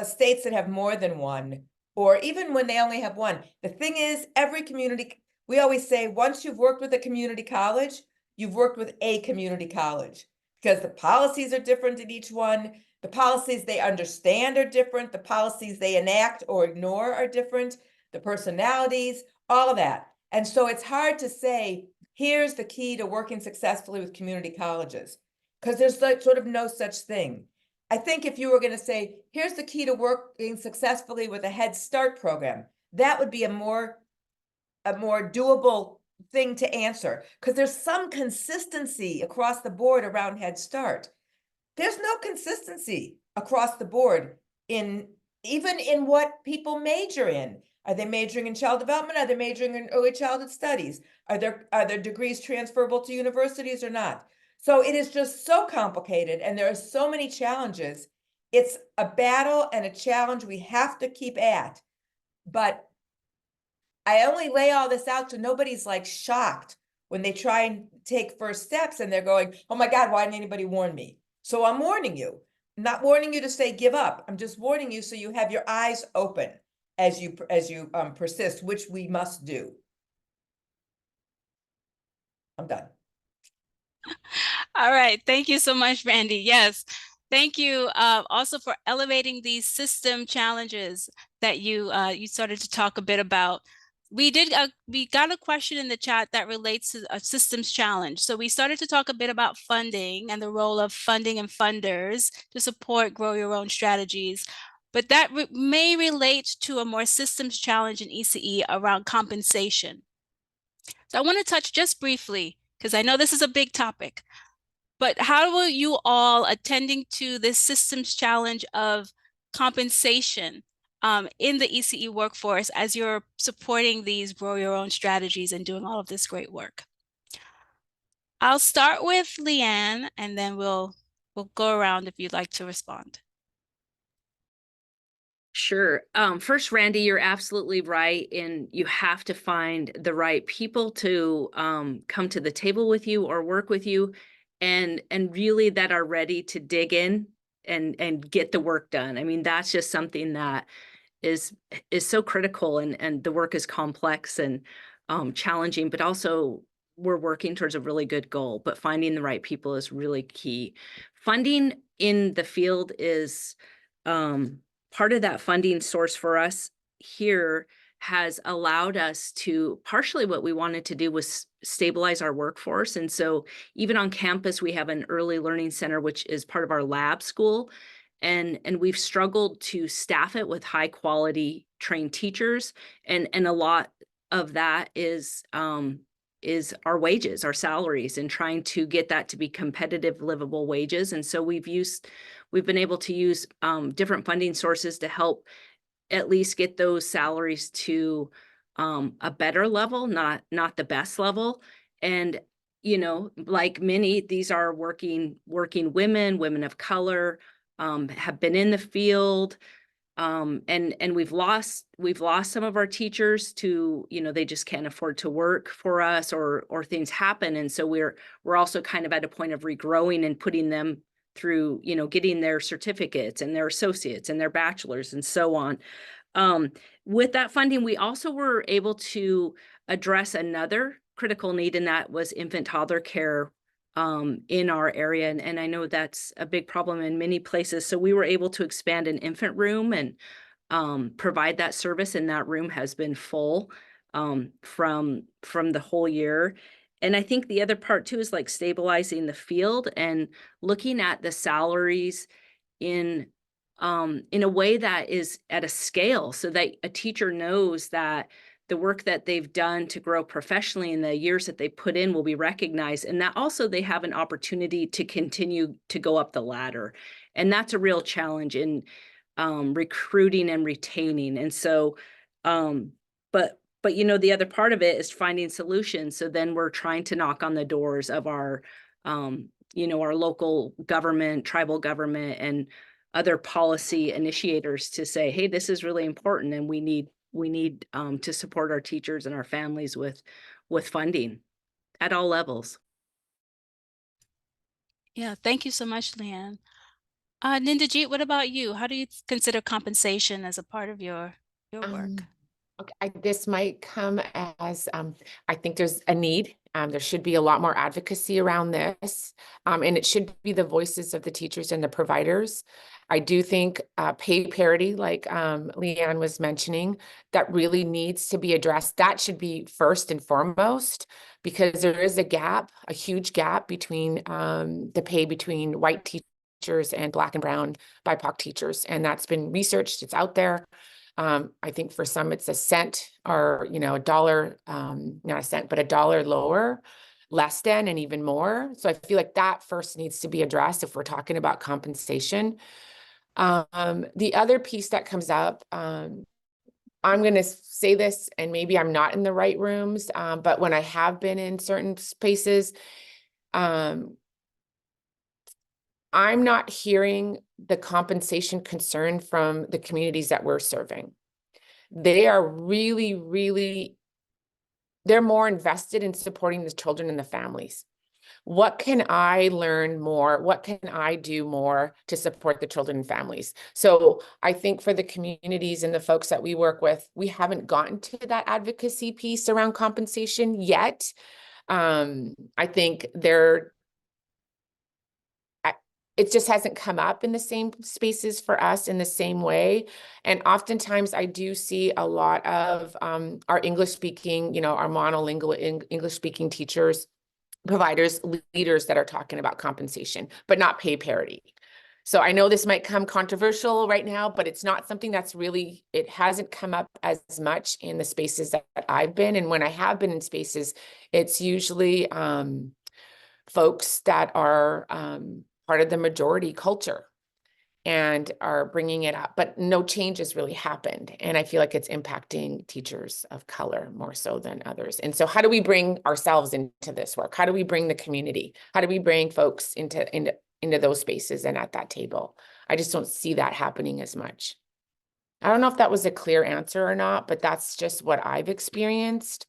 states that have more than 1, or even when they only have 1, the thing is, every community, we always say, once you've worked with a community college, you've worked with a community college, because the policies are different in each one. The policies they understand are different. The policies they enact or ignore are different. The personalities, all of that. And so it's hard to say, here's the key to working successfully with community colleges, because there's like sort of no such thing. I think if you were going to say, here's the key to working successfully with a Head Start program, that would be a more doable thing to answer, because there's some consistency across the board around Head Start. There's no consistency across the board even in what people major in. Are they majoring in child development? Are they majoring in early childhood studies? Are there degrees transferable to universities or not? So it is just so complicated, and there are so many challenges. It's a battle and a challenge we have to keep at. But I only lay all this out so nobody's like shocked when they try and take first steps and they're going, oh my God, why didn't anybody warn me? So I'm warning you. I'm not warning you to say give up. I'm just warning you so you have your eyes open as you persist, which we must do. I'm done. All right. Thank you so much, Randy. Yes. Thank you also for elevating these system challenges that you started to talk a bit about. We got a question in the chat that relates to a systems challenge. So we started to talk a bit about funding and the role of funding and funders to support grow your own strategies. But that may relate to a more systems challenge in ECE around compensation. So I want to touch just briefly, because I know this is a big topic, But how will you all attending to this systems challenge of compensation in the ECE workforce as you're supporting these grow your own strategies and doing all of this great work? I'll start with Leanne, and then we'll go around if you'd like to respond. Sure. First, Randy, you're absolutely right. And you have to find the right people to come to the table with you or work with you and really that are ready to dig in and get the work done. I mean, that's just something that is so critical and the work is complex and challenging, but also we're working towards a really good goal, but finding the right people is really key. Funding in the field is part of that funding source for us here has allowed us to partially what we wanted to do was stabilize our workforce. And so even on campus, we have an early learning center, which is part of our lab school. And we've struggled to staff it with high quality trained teachers. And a lot of that is our wages, our salaries, and trying to get that to be competitive, livable wages. And so we've been able to use different funding sources to help at least get those salaries to a better level, not the best level. And you know, like many, these are working women of color, have been in the field, and we've lost some of our teachers to, you know, they just can't afford to work for us or things happen. And so we're also kind of at a point of regrowing and putting them through, you know, getting their certificates and their associates and their bachelors and so on. With that funding, we also were able to address another critical need, and that was infant toddler care in our area. And I know that's a big problem in many places. So we were able to expand an infant room and provide that service. And that room has been full from the whole year. And I think the other part too is like stabilizing the field and looking at the salaries in a way that is at a scale so that a teacher knows that the work that they've done to grow professionally in the years that they put in will be recognized, and that also they have an opportunity to continue to go up the ladder. And that's a real challenge in recruiting and retaining. And so, but you know, the other part of it is finding solutions. So then we're trying to knock on the doors of our, you know, our local government, tribal government, and other policy initiators to say, hey, this is really important, and we need to support our teachers and our families with funding at all levels. Yeah, thank you so much, Leanne. Nindajit, what about you? How do you consider compensation as a part of your work? Okay, this might come as I think there's a need. There should be a lot more advocacy around this, and it should be the voices of the teachers and the providers. I do think pay parity, like Leanne was mentioning, that really needs to be addressed. That should be first and foremost, because there is a gap, a huge gap between the pay between white teachers and Black and Brown BIPOC teachers, and that's been researched. It's out there. I think for some it's a cent or, you know, $1, not a cent, but $1 lower, less than, and even more. So I feel like that first needs to be addressed if we're talking about compensation. The other piece that comes up, I'm going to say this, and maybe I'm not in the right rooms, but when I have been in certain spaces, I'm not hearing the compensation concern from the communities that we're serving. They are really, really, they're more invested in supporting the children and the families. What can I learn more? What can I do more to support the children and families? So I think for the communities and the folks that we work with, we haven't gotten to that advocacy piece around compensation yet. I think it just hasn't come up in the same spaces for us in the same way. And oftentimes I do see a lot of our English speaking, you know, our monolingual English speaking teachers, providers, leaders that are talking about compensation, but not pay parity. So I know this might come controversial right now, but it's not something that's really, it hasn't come up as much in the spaces that I've been. And when I have been in spaces, it's usually folks that are part of the majority culture and are bringing it up, but no change has really happened. And I feel like it's impacting teachers of color more so than others. And so how do we bring ourselves into this work? How do we bring the community? How do we bring folks into those spaces and at that table? I just don't see that happening as much. I don't know if that was a clear answer or not, but that's just what I've experienced.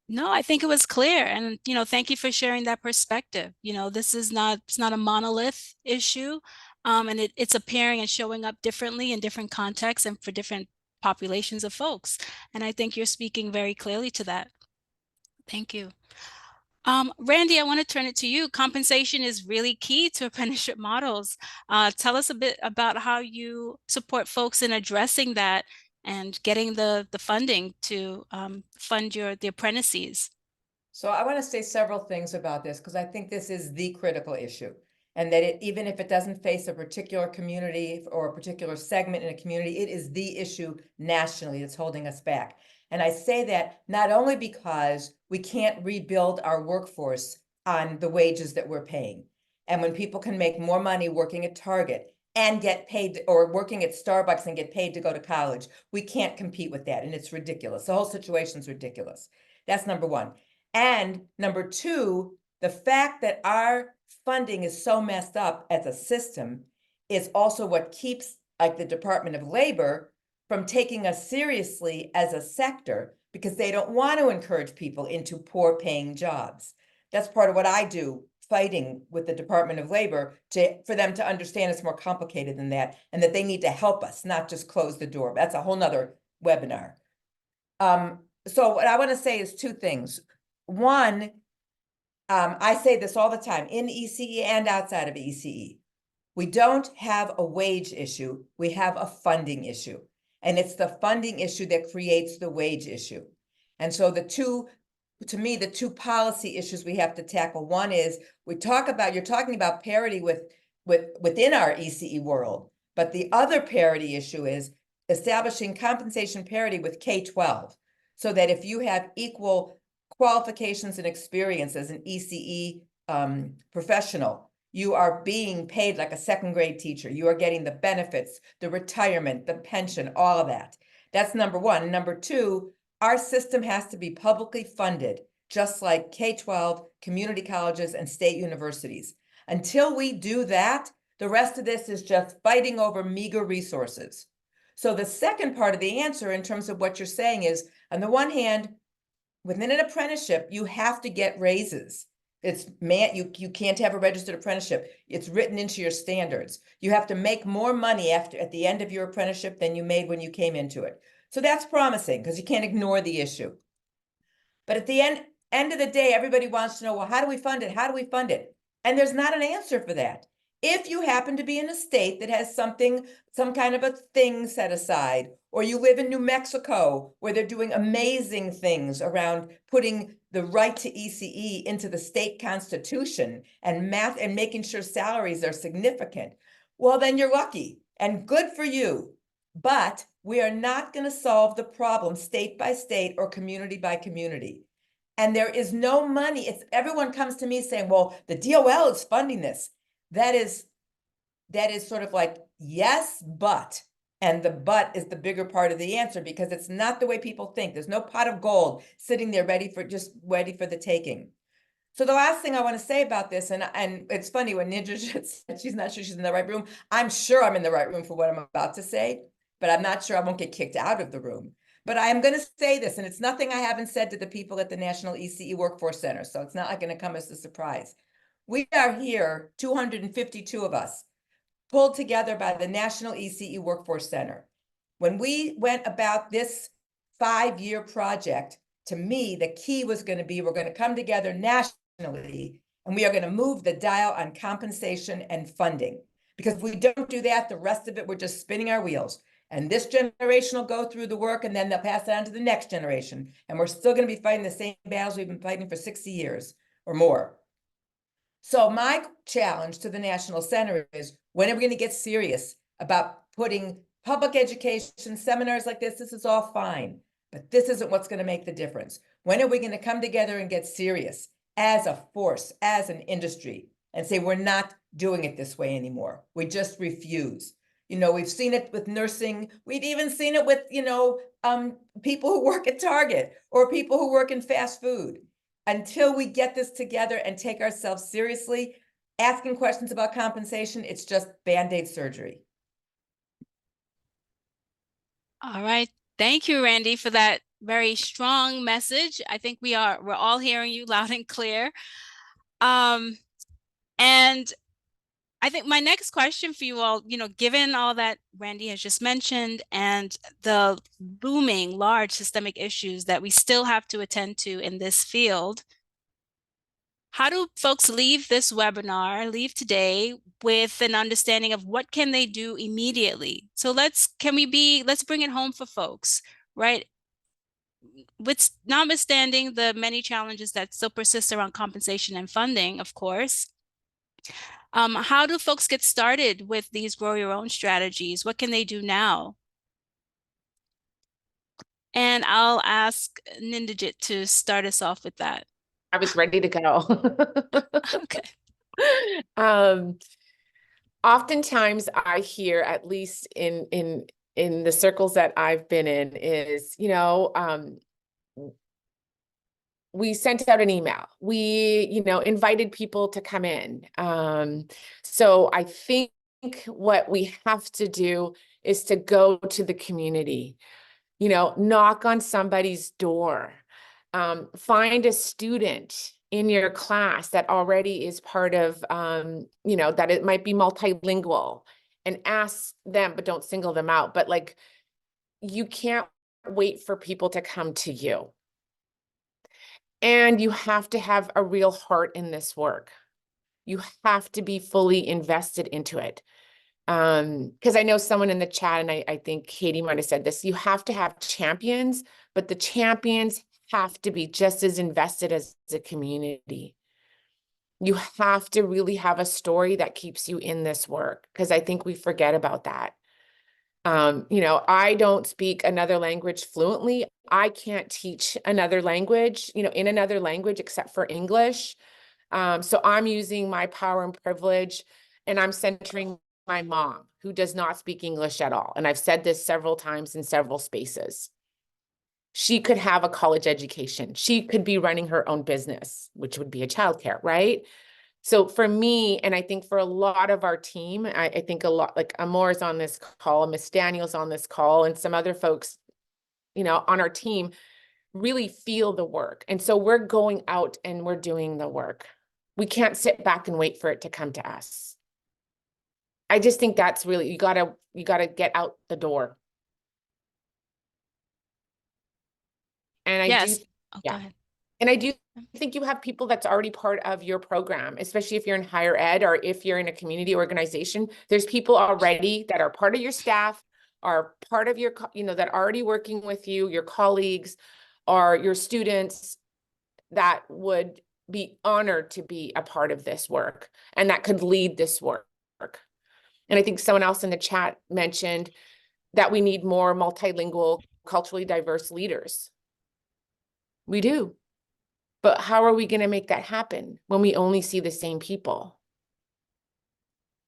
No, I think it was clear. And, thank you for sharing that perspective. This is it's not a monolith issue. And it's appearing and showing up differently in different contexts and for different populations of folks. And I think you're speaking very clearly to that. Thank you. Randy, I want to turn it to you. Compensation is really key to apprenticeship models. Tell us a bit about how you support folks in addressing that and getting the funding to fund the apprentices. So I want to say several things about this because I think this is the critical issue, and that even if it doesn't face a particular community or a particular segment in a community, it is the issue nationally that's holding us back. And I say that not only because we can't rebuild our workforce on the wages that we're paying. And when people can make more money working at Target and get paid, or working at Starbucks and get paid to go to college, we can't compete with that. And it's ridiculous. The whole situation's ridiculous. That's number one. And number two, the fact that our funding is so messed up as a system is also what keeps, like, the Department of Labor from taking us seriously as a sector, because they don't want to encourage people into poor paying jobs. That's part of what I do, fighting with the Department of Labor for them to understand it's more complicated than that, and that they need to help us, not just close the door. That's a whole nother webinar. So what I want to say is two things. One, I say this all the time in ECE and outside of ECE. We don't have a wage issue, we have a funding issue. And it's the funding issue that creates the wage issue. And so the two policy issues we have to tackle. One is you're talking about parity within our ECE world, but the other parity issue is establishing compensation parity with K-12, so that if you have equal qualifications and experience as an ECE professional, you are being paid like a second grade teacher. You are getting the benefits, the retirement, the pension, all of that. That's number one. Number two, our system has to be publicly funded, just like K-12, community colleges, and state universities. Until we do that, the rest of this is just fighting over meager resources. So the second part of the answer in terms of what you're saying is, on the one hand, within an apprenticeship, you have to get raises. You can't have a registered apprenticeship. It's written into your standards. You have to make more money at the end of your apprenticeship than you made when you came into it. So that's promising, because you can't ignore the issue. But at the end of the day, everybody wants to know, well, how do we fund it? How do we fund it? And there's not an answer for that. If you happen to be in a state that has some kind of a thing set aside, or you live in New Mexico where they're doing amazing things around putting the right to ECE into the state constitution and making sure salaries are significant, well, then you're lucky and good for you. But we are not going to solve the problem state by state or community by community. And there is no money. Everyone comes to me saying, well, the DOL is funding this. That is sort of like, yes, but, and the but is the bigger part of the answer, because it's not the way people think. There's no pot of gold sitting there ready for the taking. So the last thing I want to say about this, and it's funny when Ninja said she's not sure she's in the right room. I'm sure I'm in the right room for what I'm about to say, but I'm not sure I won't get kicked out of the room. But I am going to say this, and it's nothing I haven't said to the people at the National ECE Workforce Center, so it's not like going to come as a surprise. We are here, 252 of us, pulled together by the National ECE Workforce Center. When we went about this 5-year project, to me, the key was going to be, we're going to come together nationally, and we are going to move the dial on compensation and funding. Because if we don't do that, the rest of it, we're just spinning our wheels. And this generation will go through the work, and then they'll pass it on to the next generation. And we're still going to be fighting the same battles we've been fighting for 60 years or more. So my challenge to the National Center is, when are we going to get serious about putting public education seminars like this? This is all fine, but this isn't what's going to make the difference. When are we going to come together and get serious as a force, as an industry, and say, we're not doing it this way anymore. We just refuse. You know, we've seen it with nursing. We've even seen it with, people who work at Target or people who work in fast food. Until we get this together and take ourselves seriously, asking questions about compensation, it's just Band-Aid surgery. All right. Thank you, Randy, for that very strong message. I think we're all hearing you loud and clear. And I think my next question for you all, given all that Randy has just mentioned and the looming large systemic issues that we still have to attend to in this field, how do folks leave this webinar, leave today with an understanding of what can they do immediately? So let's bring it home for folks, right? With notwithstanding the many challenges that still persist around compensation and funding, of course, how do folks get started with these grow your own strategies? What can they do now? And I'll ask Nindajit to start us off with that. I was ready to go. Okay. Oftentimes I hear, at least in the circles that I've been in, is, we sent out an email. We, invited people to come in. So I think what we have to do is to go to the community, knock on somebody's door, find a student in your class that already is part of, that it might be multilingual, and ask them, but don't single them out. But like, you can't wait for people to come to you. And you have to have a real heart in this work. You have to be fully invested into it. Because I know someone in the chat, and I think Katie might have said this, you have to have champions, but the champions have to be just as invested as a community. You have to really have a story that keeps you in this work, because I think we forget about that. I don't speak another language fluently. I can't teach another language, in another language except for English. So I'm using my power and privilege, and I'm centering my mom, who does not speak English at all. And I've said this several times in several spaces. She could have a college education. She could be running her own business, which would be a childcare, right? So for me, and I think for a lot of our team, I think a lot, like Amor's on this call, Miss Daniel's on this call, and some other folks, on our team, really feel the work. And so we're going out and we're doing the work. We can't sit back and wait for it to come to us. I just think that's really, you gotta get out the door. And Yes. Go ahead. And I do think you have people that's already part of your program, especially if you're in higher ed or if you're in a community organization. There's people already that are part of your staff, are part of your, that are already working with you, your colleagues or your students, that would be honored to be a part of this work and that could lead this work. And I think someone else in the chat mentioned that we need more multilingual, culturally diverse leaders. We do. But how are we going to make that happen when we only see the same people?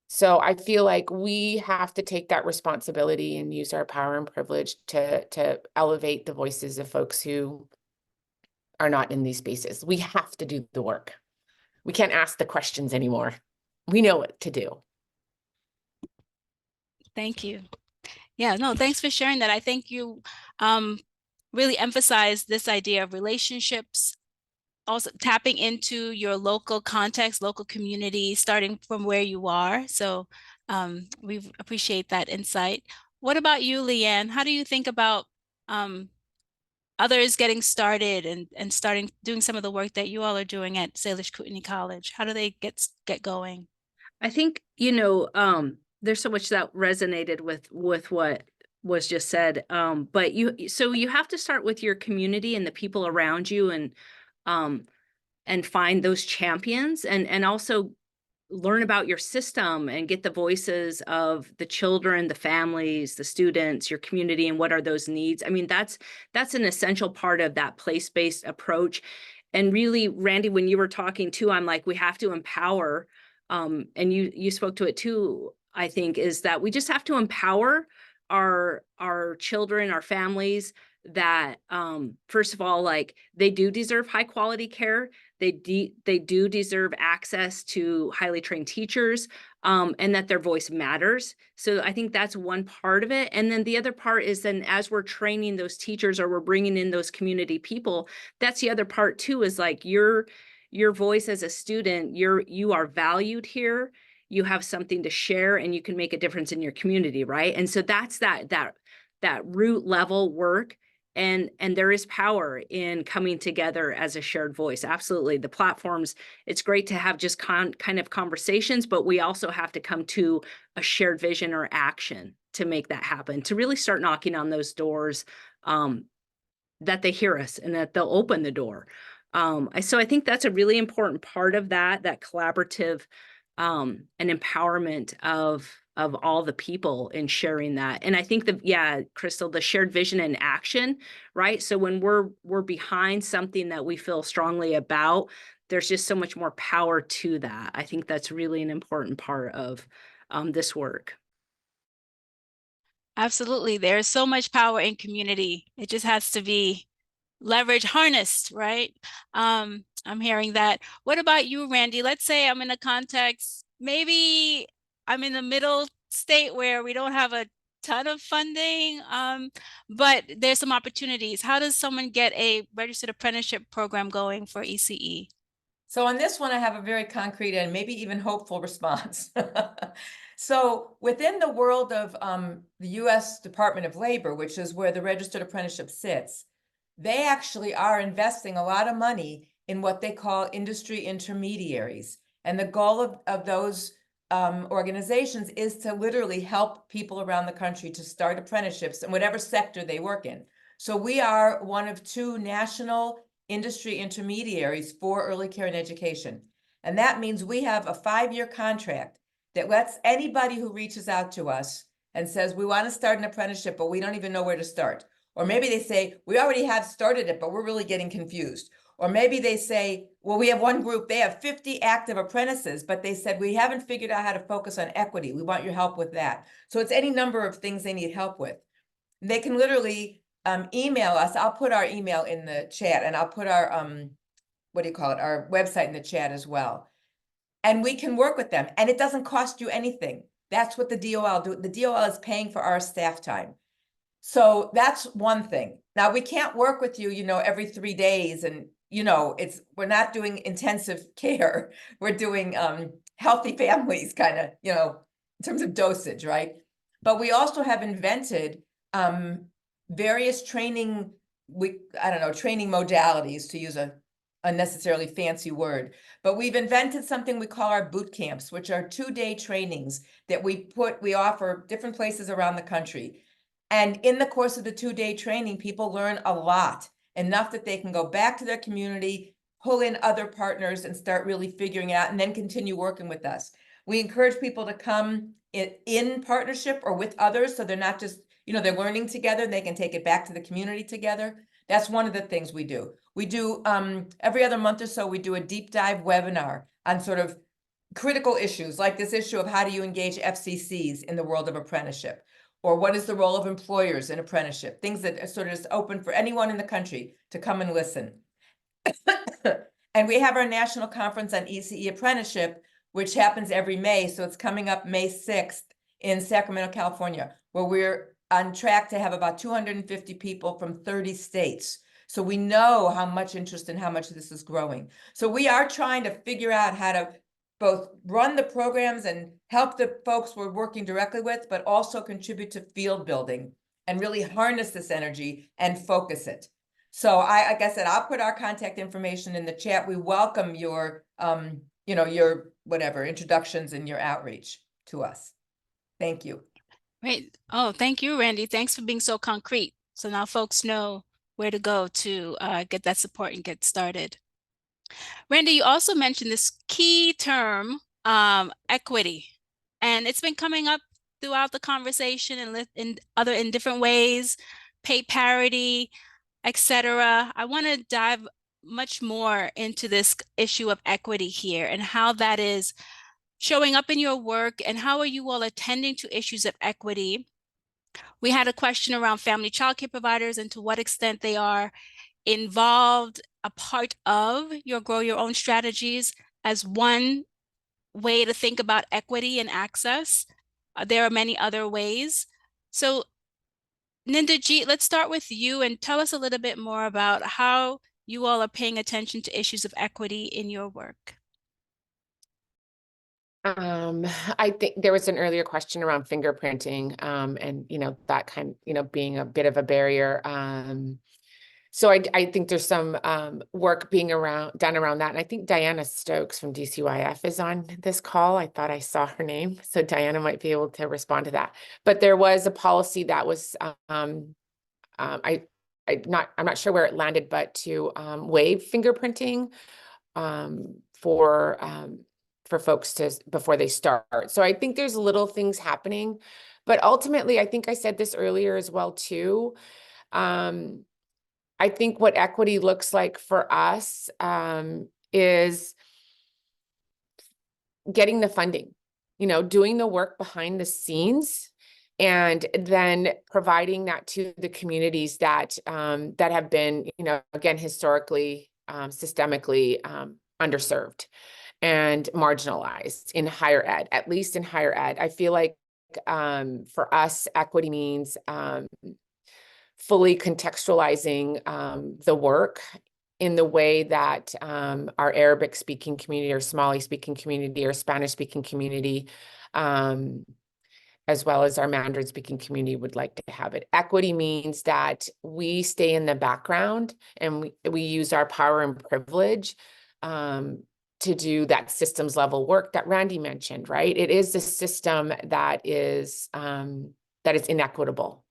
So I feel like we have to take that responsibility and use our power and privilege to elevate the voices of folks who are not in these spaces. We have to do the work. We can't ask the questions anymore. We know what to do. Thank you. Yeah, no, thanks for sharing that. I think you really emphasized this idea of relationships, also tapping into your local context, local community, starting from where you are. So we appreciate that insight. What about you, Leanne? How do you think about others getting started and starting doing some of the work that you all are doing at Salish Kootenai College? How do they get going? I think, there's so much that resonated with what was just said. But you have to start with your community and the people around you, and find those champions, and also learn about your system and get the voices of the children, the families, the students, your community, and what are those needs. I mean, that's an essential part of that place-based approach. And really, Randy, when you were talking too, I'm like, we have to empower, and you spoke to it too, I think, is that we just have to empower our children, our families, that first of all, like, they do deserve high quality care. They do deserve access to highly trained teachers, and that their voice matters. So I think that's one part of it. And then the other part is, then as we're training those teachers, or we're bringing in those community people, that's the other part too, is like your voice as a student, you are valued here. You have something to share, and you can make a difference in your community, right? And so that's that root level work. And there is power in coming together as a shared voice. Absolutely. The platforms, it's great to have just kind of conversations, but we also have to come to a shared vision or action to make that happen, to really start knocking on those doors, that they hear us and that they'll open the door. So I think that's a really important part of that collaborative and empowerment of all the people in sharing that. And I think Crystal, the shared vision and action, right? So when we're behind something that we feel strongly about, there's just so much more power to that. I think that's really an important part of this work. Absolutely. There's so much power in community. It just has to be leverage harnessed, right? I'm hearing that. What about you, Randy? Let's say I'm in a context, maybe I'm in the middle state where we don't have a ton of funding, but there's some opportunities. How does someone get a registered apprenticeship program going for ECE? So on this one, I have a very concrete and maybe even hopeful response. So within the world of the U.S. Department of Labor, which is where the registered apprenticeship sits, they actually are investing a lot of money in what they call industry intermediaries. And the goal of those organizations is to literally help people around the country to start apprenticeships in whatever sector they work in. So we are one of 2 national industry intermediaries for early care and education. And that means we have a 5-year contract that lets anybody who reaches out to us and says, we want to start an apprenticeship, but we don't even know where to start. Or maybe they say, we already have started it, but we're really getting confused. Or maybe they say, well, we have one group, they have 50 active apprentices, but they said, we haven't figured out how to focus on equity. We want your help with that. So it's any number of things they need help with. They can literally email us. I'll put our email in the chat, and I'll put our, our website in the chat as well. And we can work with them, and it doesn't cost you anything. That's what the DOL do. The DOL is paying for our staff time. So that's one thing. Now, we can't work with you, every 3 days, and, we're not doing intensive care. We're doing healthy families kind of, in terms of dosage, right? But we also have invented various training modalities, to use a unnecessarily fancy word, but we've invented something we call our boot camps, which are 2-day trainings that we offer different places around the country. And in the course of the 2-day training, people learn a lot, enough that they can go back to their community, pull in other partners, and start really figuring it out, and then continue working with us. We encourage people to come in partnership or with others, so they're not just, they're learning together, and they can take it back to the community together. That's one of the things we do. We do every other month or so, we do a deep dive webinar on sort of critical issues, like this issue of how do you engage FCCs in the world of apprenticeship, or what is the role of employers in apprenticeship, things that are sort of just open for anyone in the country to come and listen. And we have our national conference on ECE apprenticeship, which happens every May. So it's coming up May 6th in Sacramento, California, where we're on track to have about 250 people from 30 states. So we know how much interest and how much this is growing. So we are trying to figure out how to both run the programs and help the folks we're working directly with, but also contribute to field building and really harness this energy and focus it. So like I said, I'll put our contact information in the chat. We welcome your, your introductions and your outreach to us. Thank you. Great. Oh, thank you, Randy. Thanks for being so concrete. So now folks know where to go to get that support and get started. Randy, you also mentioned this key term, equity, and it's been coming up throughout the conversation and in different ways, pay parity, etc. I want to dive much more into this issue of equity here and how that is showing up in your work, and how are you all attending to issues of equity? We had a question around family childcare providers and to what extent they are involved, a part of your Grow Your Own strategies as one way to think about equity and access. There are many other ways. So Ninderjeet, let's start with you and tell us a little bit more about how you all are paying attention to issues of equity in your work. I think there was an earlier question around fingerprinting, and that kind, being a bit of a barrier. So I think there's some work being done around that. And I think Diana Stokes from DCYF is on this call. I thought I saw her name. So Diana might be able to respond to that. But there was a policy that was, I'm not sure where it landed, but to waive fingerprinting for folks before they start. So I think there's little things happening, but ultimately, I think I said this earlier as well too. I think what equity looks like for us is getting the funding, doing the work behind the scenes, and then providing that to the communities that have been, again, historically, systemically underserved and marginalized in higher ed, at least in higher ed. I feel like for us, equity means fully contextualizing the work in the way that our Arabic speaking community or Somali speaking community or Spanish speaking community, as well as our Mandarin speaking community, would like to have it. Equity means that we stay in the background and we use our power and privilege to do that systems level work that Randy mentioned, right? It is a system that is inequitable.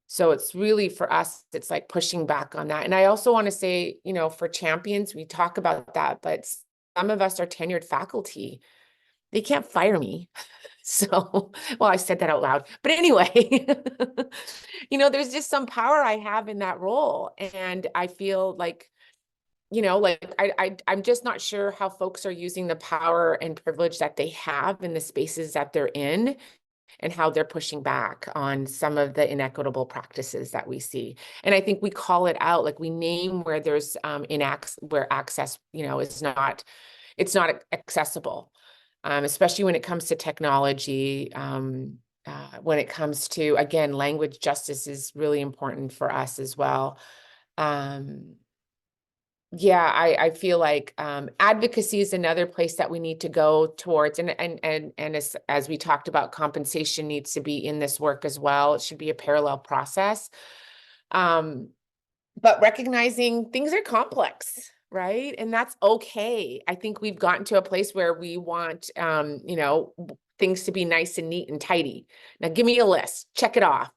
So it's really, for us, it's like pushing back on that. And I also want to say, for champions, we talk about that, but some of us are tenured faculty. They can't fire me. So, well, I said that out loud, but anyway, there's just some power I have in that role. And I feel like, I'm just not sure how folks are using the power and privilege that they have in the spaces that they're in, and how they're pushing back on some of the inequitable practices that we see. And I think we call it out, like we name where there's where access, it's not accessible, especially when it comes to technology. When it comes to, again, language justice is really important for us as well. Yeah, I feel like advocacy is another place that we need to go towards, and as we talked about, compensation needs to be in this work as well. It should be a parallel process, but recognizing things are complex, right? And that's okay. I think we've gotten to a place where we want things to be nice and neat and tidy. Now, give me a list, check it off.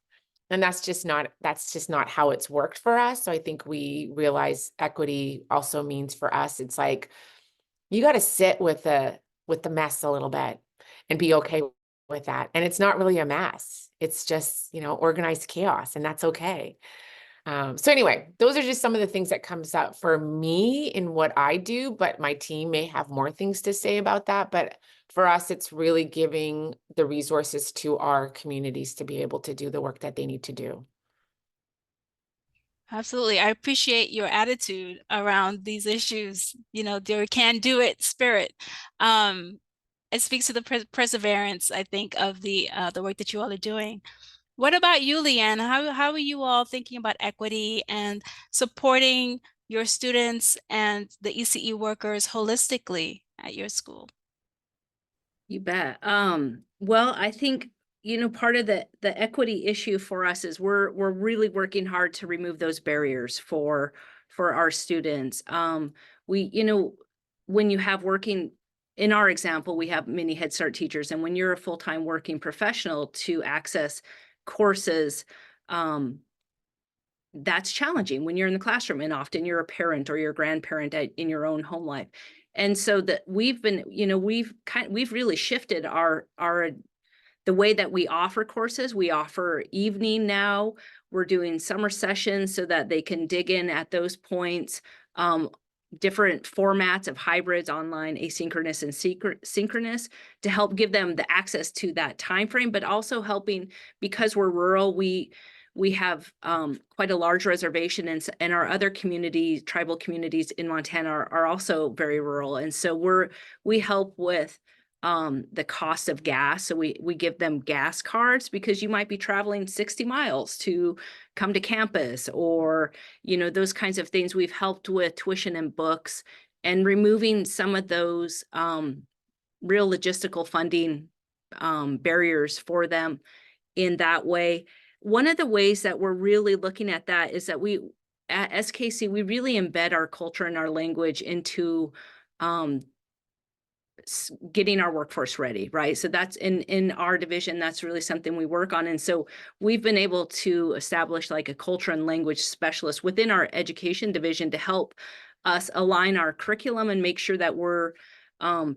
And that's just not how it's worked for us. So I think we realize equity also means for us, it's like, you got to sit with the mess a little bit and be okay with that. And it's not really a mess. It's just, organized chaos, and that's okay. So anyway, those are just some of the things that comes up for me in what I do, but my team may have more things to say about that. But for us, it's really giving the resources to our communities to be able to do the work that they need to do. Absolutely. I appreciate your attitude around these issues, their can-do-it spirit. It speaks to the perseverance, I think, of the work that you all are doing. What about you, Leanne? How are you all thinking about equity and supporting your students and the ECE workers holistically at your school? You bet. Well, I think, part of the equity issue for us is we're really working hard to remove those barriers for our students. When you have working, in our example, we have many Head Start teachers, and when you're a full-time working professional, to access courses, that's challenging when you're in the classroom, and often you're a parent or you're a grandparent in your own home life. And so that we've been, we've really shifted the way that we offer courses. We offer evening now. We're doing summer sessions so that they can dig in at those points. different formats of hybrids, online, asynchronous, and synchronous, to help give them the access to that time frame, but also helping, because we're rural, we have quite a large reservation, and our other communities, tribal communities in Montana, are also very rural, and so we help with the cost of gas. So we give them gas cards, because you might be traveling 60 miles to come to campus, or those kinds of things. We've helped with tuition and books, and removing some of those real logistical funding barriers for them in that way. One of the ways that we're really looking at that is that we at SKC, we really embed our culture and our language into getting our workforce ready, right? So that's in our division, that's really something we work on. And so we've been able to establish like a culture and language specialist within our education division to help us align our curriculum and make sure that we're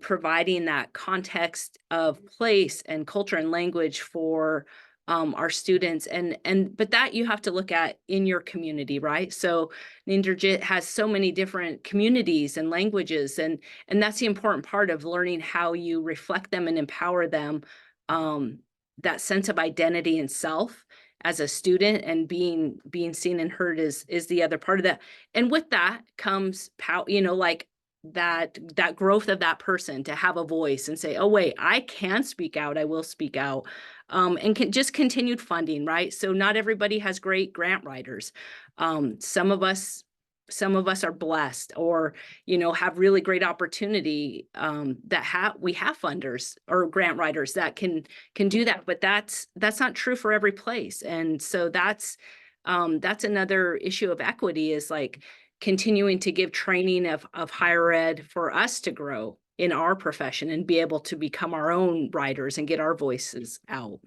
providing that context of place and culture and language for our students. But that you have to look at in your community, right? So Ninderjit has so many different communities and languages, and that's the important part of learning how you reflect them and empower them. That sense of identity and self as a student, and being seen and heard is the other part of that. And with that comes like that growth of that person to have a voice and say, oh wait, I can speak out, I will speak out. And just continued funding, right? So not everybody has great grant writers. Some of us are blessed, or have really great opportunity, that we have funders or grant writers that can do that, but that's not true for every place. And so that's another issue of equity, is like continuing to give training of higher ed for us to grow in our profession and be able to become our own writers and get our voices out.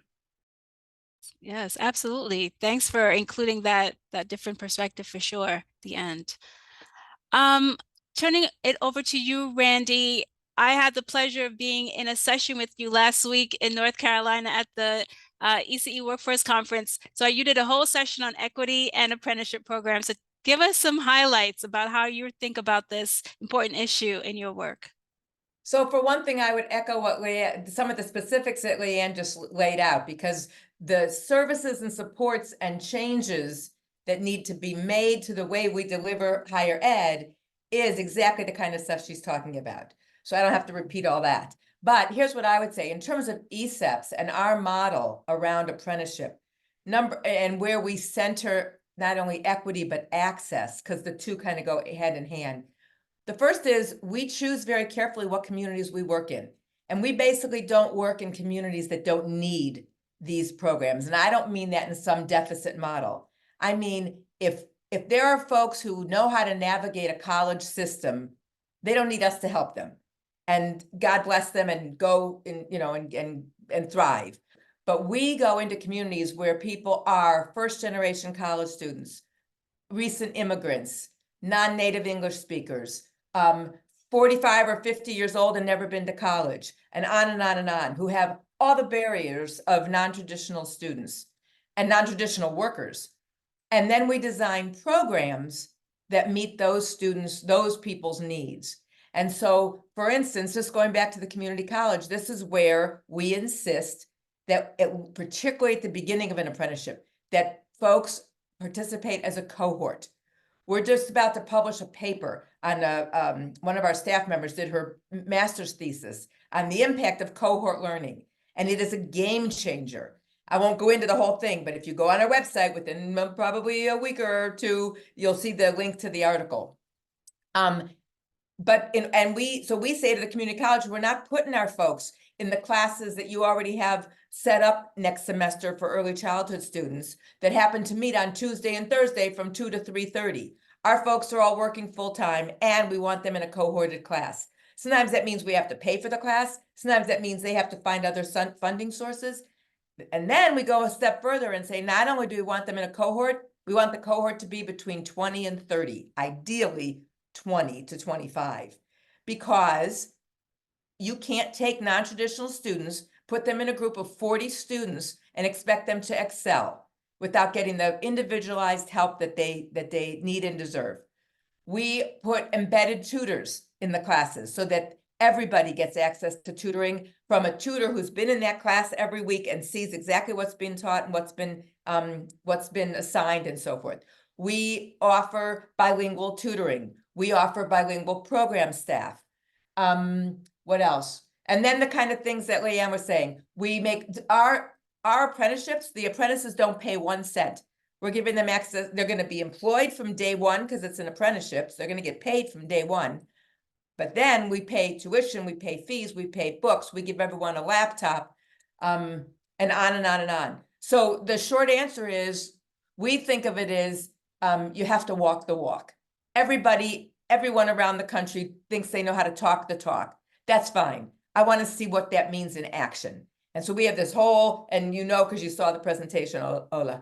Yes, absolutely. Thanks for including that different perspective for sure at the end. Turning it over to you, Randy. I had the pleasure of being in a session with you last week in North Carolina at the ECE Workforce Conference. So you did a whole session on equity and apprenticeship programs. So give us some highlights about how you think about this important issue in your work. So for one thing, I would echo what some of the specifics that Leanne just laid out, because the services and supports and changes that need to be made to the way we deliver higher ed is exactly the kind of stuff she's talking about. So I don't have to repeat all that. But here's what I would say in terms of ECEPs and our model around apprenticeship, and where we center not only equity, but access, because the two kind of go hand in hand. The first is we choose very carefully what communities we work in. And we basically don't work in communities that don't need these programs. And I don't mean that in some deficit model. I mean, if there are folks who know how to navigate a college system, they don't need us to help them. And God bless them, and go in, and thrive. But we go into communities where people are first-generation college students, recent immigrants, non-native English speakers, 45 or 50 years old and never been to college, and on and on and on, who have all the barriers of non-traditional students and non-traditional workers. And then we design programs that meet those students, those people's needs. And so, for instance, just going back to the community college, this is where we insist that, particularly at the beginning of an apprenticeship, that folks participate as a cohort. We're just about to publish a paper on one of our staff members did her master's thesis on the impact of cohort learning, and it is a game changer. I won't go into the whole thing, but if you go on our website within probably a week or two, you'll see the link to the article. So we say to the community college, we're not putting our folks in the classes that you already have set up next semester for early childhood students that happen to meet on Tuesday and Thursday from 2 to 3:30. Our folks are all working full-time, and we want them in a cohorted class. Sometimes that means we have to pay for the class. Sometimes that means they have to find other funding sources. And then we go a step further and say, not only do we want them in a cohort, we want the cohort to be between 20 and 30, ideally 20 to 25, because you can't take non-traditional students, put them in a group of 40 students, and expect them to excel without getting the individualized help that they need and deserve. We put embedded tutors in the classes so that everybody gets access to tutoring from a tutor who's been in that class every week and sees exactly what's been taught and what's been assigned and so forth. We offer bilingual tutoring. We offer bilingual program staff. What else? And then the kind of things that Leanne was saying, we make our apprenticeships, the apprentices don't pay 1 cent. We're giving them access. They're going to be employed from day one because it's an apprenticeship. So they're going to get paid from day one. But then we pay tuition, we pay fees, we pay books, we give everyone a laptop, and on and on and on. So the short answer is, we think of it as you have to walk the walk. Everyone around the country thinks they know how to talk the talk. That's fine. I want to see what that means in action. And so we have this whole, and you know, because you saw the presentation, Ola,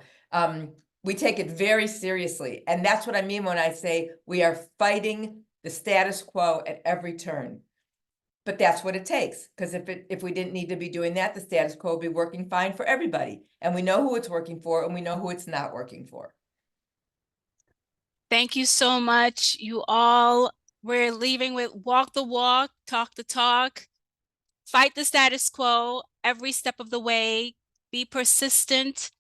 we take it very seriously. And that's what I mean when I say we are fighting the status quo at every turn. But that's what it takes, because if we didn't need to be doing that, the status quo would be working fine for everybody. And we know who it's working for, and we know who it's not working for. Thank you so much, you all. We're leaving with walk the walk, talk the talk, fight the status quo every step of the way, be persistent.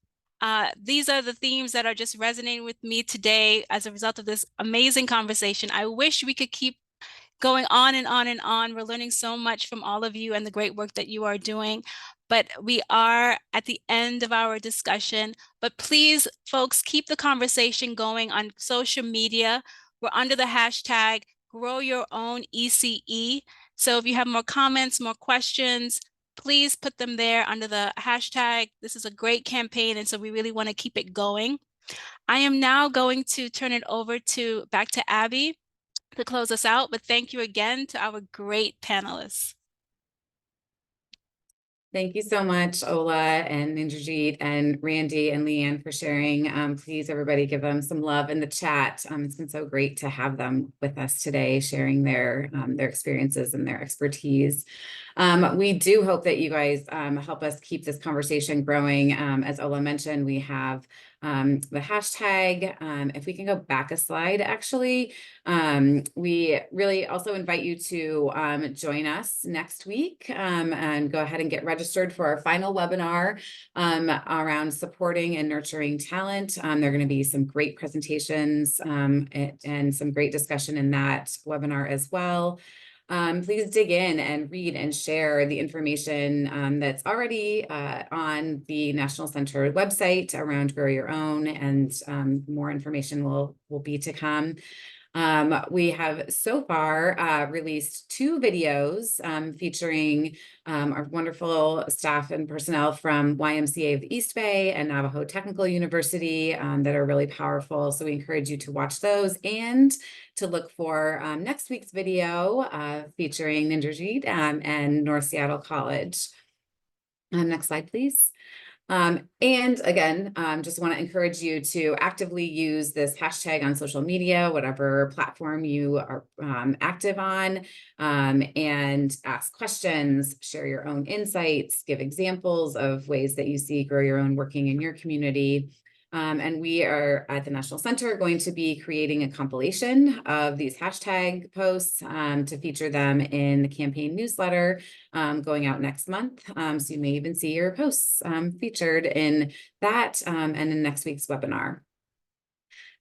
These are the themes that are just resonating with me today as a result of this amazing conversation. I wish we could keep going on and on and on. We're learning so much from all of you and the great work that you are doing. But we are at the end of our discussion. But please, folks, keep the conversation going on social media. We're under the hashtag Grow Your Own ECE. So if you have more comments, more questions, please put them there under the hashtag. This is a great campaign, and so we really want to keep it going. I am now going to turn it over back to Abby to close us out, but thank you again to our great panelists. Thank you so much, Ola and Indrajit and Randy and Leanne for sharing. Please, everybody, give them some love in the chat. It's been so great to have them with us today, sharing their experiences and their expertise. We do hope that you guys help us keep this conversation growing. As Ola mentioned, we have the hashtag. If we can go back a slide, actually, we really also invite you to join us next week and go ahead and get registered for our final webinar around supporting and nurturing talent. There are going to be some great presentations and some great discussion in that webinar as well. Please dig in and read and share the information that's already on the National Center website around Grow Your Own, and more information will be to come. We have so far released 2 videos featuring our wonderful staff and personnel from YMCA of the East Bay and Navajo Technical University that are really powerful. So we encourage you to watch those and to look for next week's video featuring Indrajit and North Seattle College. Next slide, please. And again, just want to encourage you to actively use this hashtag on social media, whatever platform you are active on, and ask questions, share your own insights, give examples of ways that you see Grow Your Own working in your community. And we are at the National Center going to be creating a compilation of these hashtag posts to feature them in the campaign newsletter going out next month. So you may even see your posts featured in that and in next week's webinar.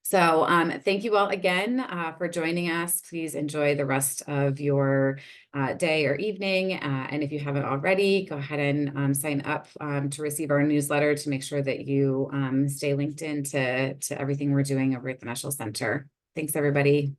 So thank you all again for joining us. Please enjoy the rest of your day or evening. And if you haven't already, go ahead and sign up to receive our newsletter to make sure that you stay linked in to everything we're doing over at the National Center. Thanks, everybody.